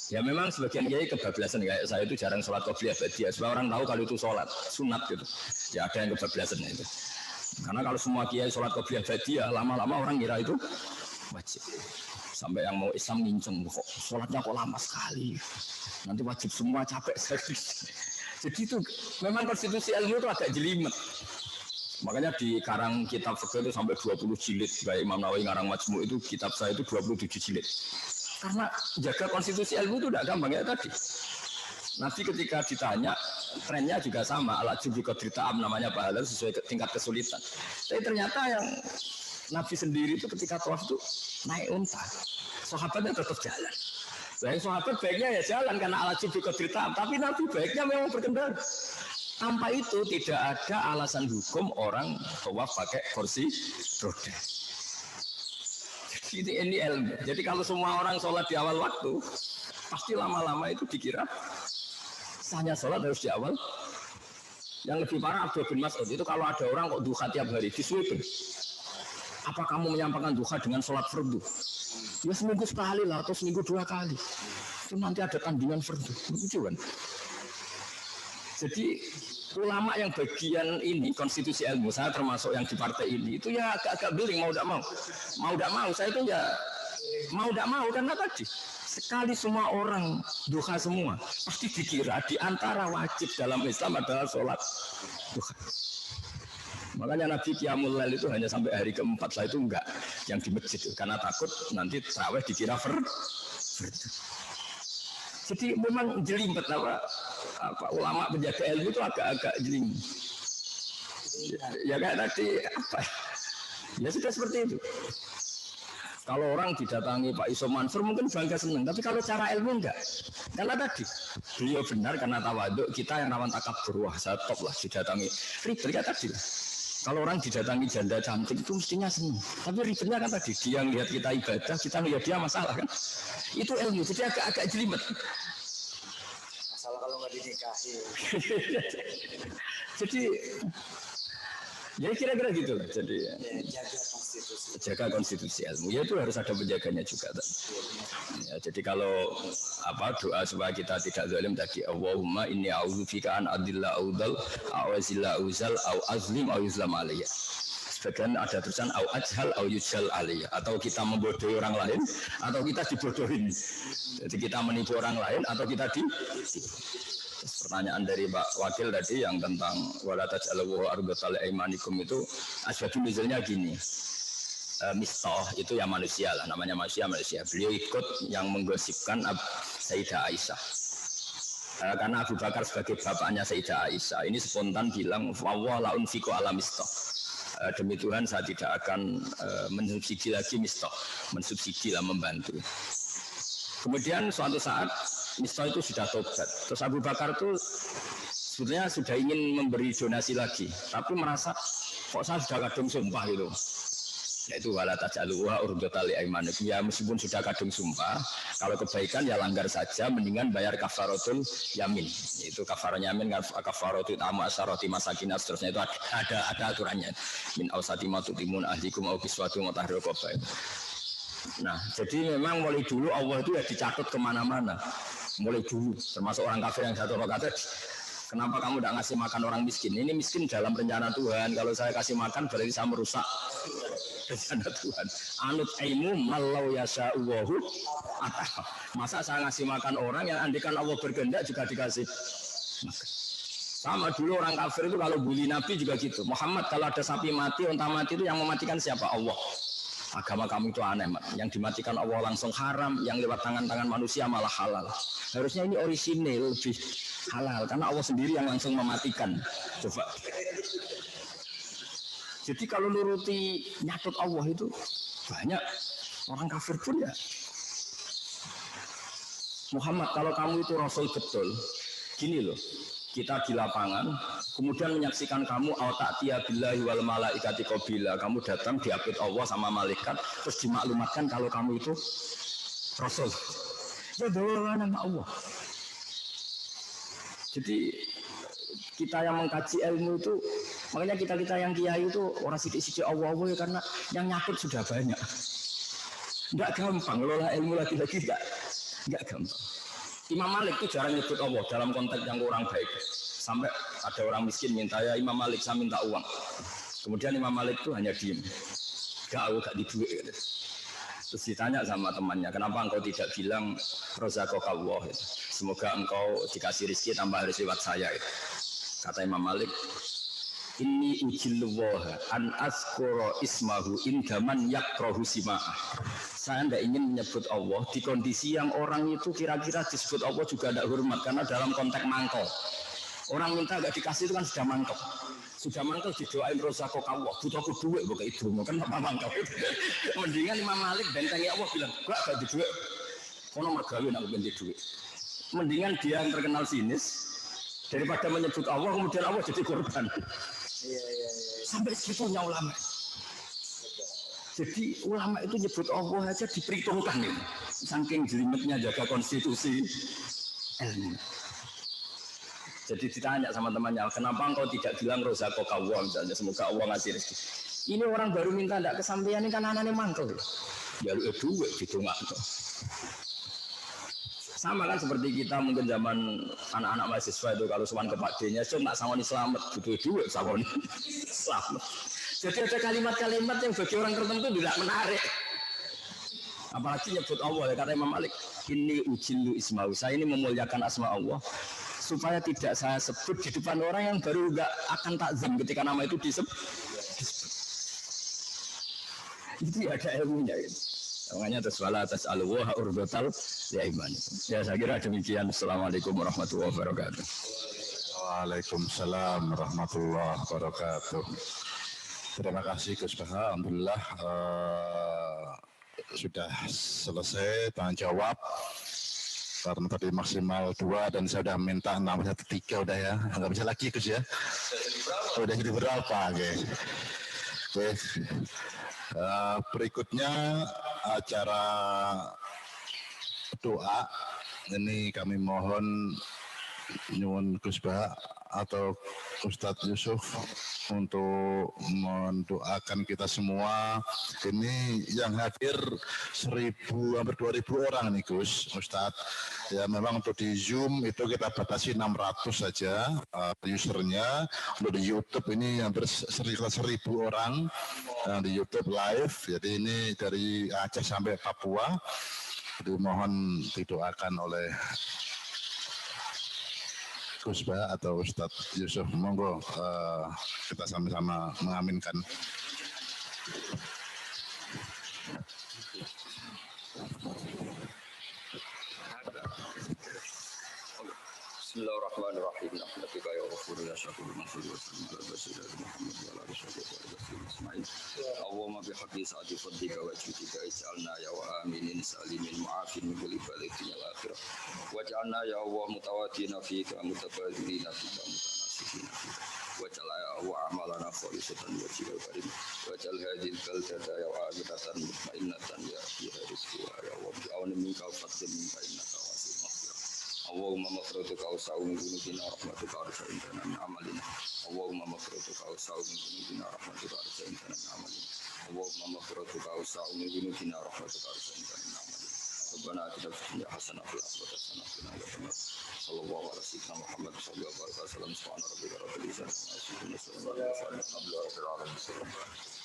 Speaker 5: Ya memang sebagian kiai kebablasan, kayak saya itu jarang sholat qobliyah ba'diyah. Supaya orang tahu kalau itu sholat sunat gitu. Ya ada yang kebablasan itu. Karena kalau semua kiai sholat qobliyah ba'diyah, lama-lama orang kira itu wajib. Sampai yang mau Islam nginceng, kok sholatnya kok lama sekali, nanti wajib semua, capek sekali. Jadi itu memang konstitusi ilmu itu agak jelimet. Makanya di karang kitab fikih itu sampai 20 jilid. Kayak Imam Nawawi ngarang Majmu' itu kitab saya itu 27 jilid. Karena jaga konstitusi ilmu itu tidak gampang ya tadi. Nanti ketika ditanya, trennya juga sama. Al-Ajub Qadri Ta'am namanya pahala sesuai tingkat kesulitan. Tapi ternyata yang Nabi sendiri itu ketika tawaf itu naik unta, sahabatnya tetap jalan. Saya sahabat baiknya ya jalan karena Al-Ajub Qadri Ta'am, tapi Nabi baiknya memang berkendara. Tanpa itu tidak ada alasan hukum orang tawaf pakai kursi roda. Jadi ini ilmu. Jadi kalau semua orang sholat di awal waktu, pasti lama-lama itu dikira sahnya sholat harus di awal. Yang lebih parah Abdul bin Mas'ud itu kalau ada orang kok duha tiap hari disuruh. Apa kamu menyampaikan duha dengan sholat fardu? Ya seminggu sekali lah atau seminggu 2 kali. Itu nanti ada tandingan fardu. Begitu kan? Jadi ulama yang bagian ini konstitusi ilmu, saya termasuk yang di partai ini, itu ya agak-agak beling mau tidak mau saya itu ya mau tidak mau karena tadi sekali semua orang duha semua pasti dikira di antara wajib dalam Islam adalah sholat duha. Makanya Nabi Qiyamul Lail itu hanya sampai hari keempat, setelah itu enggak yang di masjid karena takut nanti tarawih dikira fardu. Jadi memang jelimet apa ulama penjaga ilmu itu agak-agak jelimet. Ya kayak tadi apa? Ya sudah seperti itu. Kalau orang didatangi Pak Iso Mansur mungkin bangga senang, tapi kalau cara ilmu enggak. Karena tadi beliau benar karena tawaduk, kita yang rawan takabur, wah saya top lah didatangi. Ribet ya tadi lah. Kalau orang didatangi janda cantik itu mestinya senang. Tapi ribetnya kan tadi dia lihat kita ibadah, kita lihat dia masalah kan. Itu ilmu, jadi agak-agak jelimet.
Speaker 1: Masalah kalau nggak dinikahi.
Speaker 5: Jadi ya kira-kira gitu lah. Jadi jaga konstitusi ilmu. Ya itu harus ada penjaganya juga. Ya, jadi kalau doa supaya kita tidak zalim tadi, Allahumma inni a'udzubika an adilla audal a'wazilla auzal au azlim au yuzlam alayya. Sebagian ada tulisan au ajhal au yujhal alayya, atau kita membodohi orang lain atau kita dibodohin. Jadi kita menipu orang lain atau kita pertanyaan dari Pak Wakil tadi yang tentang wala taj'alu ardatal aimanikum itu asbabun nuzulnya gini. Mistah itu ya manusia lah, namanya manusia. Beliau ikut yang menggosipkan Sayyidah Aisyah. Karena Abu Bakar sebagai bapaknya Sayyidah Aisyah ini spontan bilang wa la unfiqu ala mistah. Demi Tuhan saya tidak akan mensubsidi lagi mistah, mensubsidi lah, membantu. Kemudian suatu saat Mistah itu sudah tobat. Terus Abu Bakar itu sebetulnya sudah ingin memberi donasi lagi, tapi merasa kok saya sudah kadung sumpah gitu. Yaitu wala taj'aluha urdatal aimanikum. Ya meskipun sudah kadung sumpah, kalau kebaikan ya langgar saja, mendingan bayar kafaratul yamin. Itu kafarat yamin, kafaratul tamu asharati masakin, seterusnya itu ada aturannya. Min ausati ma tutimun ahlikum au kiswatu mutahhir qabaih. Nah, jadi memang mulai dulu Allah itu ya dicatat kemana-mana. Mulai dulu, termasuk orang kafir yang satu rokaat. Kenapa kamu tidak ngasih makan orang miskin? Ini miskin dalam rencana Tuhan. Kalau saya kasih makan berarti saya merusak rencana Tuhan. Anut aimu malau yasha'u wahu. Masa saya ngasih makan orang yang andikan Allah berkehendak juga dikasih makan. Sama dulu orang kafir itu kalau bully Nabi juga gitu. Muhammad kalau ada sapi mati, unta mati itu yang mematikan siapa? Allah. Agama kamu itu aneh, Mat. Yang dimatikan Allah langsung haram, yang lewat tangan-tangan manusia malah halal. Harusnya ini orisinil, lebih halal, karena Allah sendiri yang langsung mematikan. Coba. Jadi kalau nuruti nyatut Allah itu banyak orang kafir pun ya. Muhammad, kalau kamu itu Rasul betul, gini loh. Kita di lapangan, kemudian menyaksikan kamu al-ta'tiya billahi wal malaikati qabila. Kamu datang diapit Allah sama malaikat, terus dimaklumatkan kalau kamu itu Rasul. Ya doa nama Allah. Jadi kita yang mengkaji ilmu itu, makanya kita yang kiai itu orang sidik-sidik Allah ya, karena yang nyakut sudah banyak. Enggak gampang, ngelola ilmu lagi-lagi enggak gampang. Imam Malik itu jarang nyebut Allah dalam konteks yang kurang baik. Sampai ada orang miskin minta, ya Imam Malik saya minta uang. Kemudian Imam Malik itu hanya diem. Gak di duit. Terus ditanya sama temannya, kenapa engkau tidak bilang rozaqaka Allah? Semoga engkau dikasih rezeki tambah harus lewat saya. Kata Imam Malik, inni ujilluwaha an askura ismahu indaman yakrahu sima'ah. Saya tidak ingin menyebut Allah di kondisi yang orang itu kira-kira disebut Allah juga tidak hormat, karena dalam konteks mangkok. Orang minta gak dikasih itu kan sudah mangkok. Sudah mangkok didoain rozaqaka Allah, butuhku duit bukan itu, kan apa mangkok. Mendingan Imam Malik bentengi Allah bilang, gak di duit. Kono mergawe aku ganti duit. Mendingan dia yang terkenal sinis daripada menyebut Allah kemudian Allah jadi korban. Sampai segitunya ulama. Jadi ulama itu nyebut Allah aja diperhitungkan ini. Saking jelimetnya jaga konstitusi ilmu. Jadi ditanya sama temannya, kenapa engkau tidak bilang rozaqaka Allah misalnya, semoga Allah ngasih rezeki. Ini orang baru minta tidak kesampaian, ini kan anaknya mantel. Ya lu duit ditunggu. Sama kan seperti kita mungkin zaman anak-anak mahasiswa itu kalau sowan ke Pak D-nya, nak sawani selamat, butuh duit sawani selamat. Jadi ada kalimat-kalimat yang bagi orang tertentu tidak menarik. Apalagi nyebut Allah ya, kata Imam Malik, ini ujillu isma'u. Saya ini memuliakan asma Allah supaya tidak saya sebut di depan orang yang baru nggak akan takzim ketika nama itu disebut. Itu ada ilmunya gitu. Makanya atas wala atas alwah urbatal ya iman. Ya saya kira demikian. Assalamualaikum warahmatullahi wabarakatuh.
Speaker 3: Waalaikumsalam warahmatullahi wabarakatuh. Terima kasih Gus Baha. Alhamdulillah sudah selesai tanya jawab. Karena tadi maksimal 2 dan saya sudah minta namanya 3 udah ya. Nggak bisa lagi Gus ya. Udah jadi berapa? Oke. Berikutnya acara doa. Ini kami mohon nyuwun Gus Baha atau Ustadz Yusuf untuk mendoakan kita semua. Ini yang hadir 1.000 hampir 2.000 orang nih Gus Ustadz. Ya memang untuk di Zoom itu kita batasi 600 saja usernya. Untuk di YouTube ini hampir 1.000 orang di YouTube live. Jadi ini dari Aceh sampai Papua. Jadi mohon didoakan oleh Gus Baha atau Ustadz Yusuf, monggo kita sama-sama mengaminkan.
Speaker 5: Bismillahirrahmanirrahim. Alhamdulillah ya Rabbul ya syukur maghfir wa sallallahu alaihi wasallam Muhammad wa ala alihi wa sahbihi. Allahumma bihaqqi sa'ati fadlika wa judika ij'alna ya wa aminin salimin mu'afin min kulli bala'in ya akhirah. Waj'alna ya Allah mutawaddina fika mutabadzilina fika mutanasifina fika. Waj'al ya Allah amalana khalisatan wajhikal karim. Waj'al hadhil baldata ya aminatan mutmainnatan ya fiha rizqi wa ya Allah bi'auni minka fadlin minka innaka wasi'ul maghfirah. Allahumma maghfiratuka awsa'u min dhunubina rahmatuka arja'in lana min amalina. Allahumma maghfiratuka awsa'u min dhunubina rahmatuka arja'in lana min amalina. Allahumma maghfiratuka awsa'u min dhunubina rahmatuka arja'in lana min amalina. Rabbana atina fid dunya hasanah wa fil akhirati hasanah wa qina adzabannar. Sallallahu alaihi wasallam Muhammad sallallahu alaihi wasallam subhana rabbika rabbil izzati amma yasifun wa salamun alal mursalin walhamdulillahi rabbil alamin.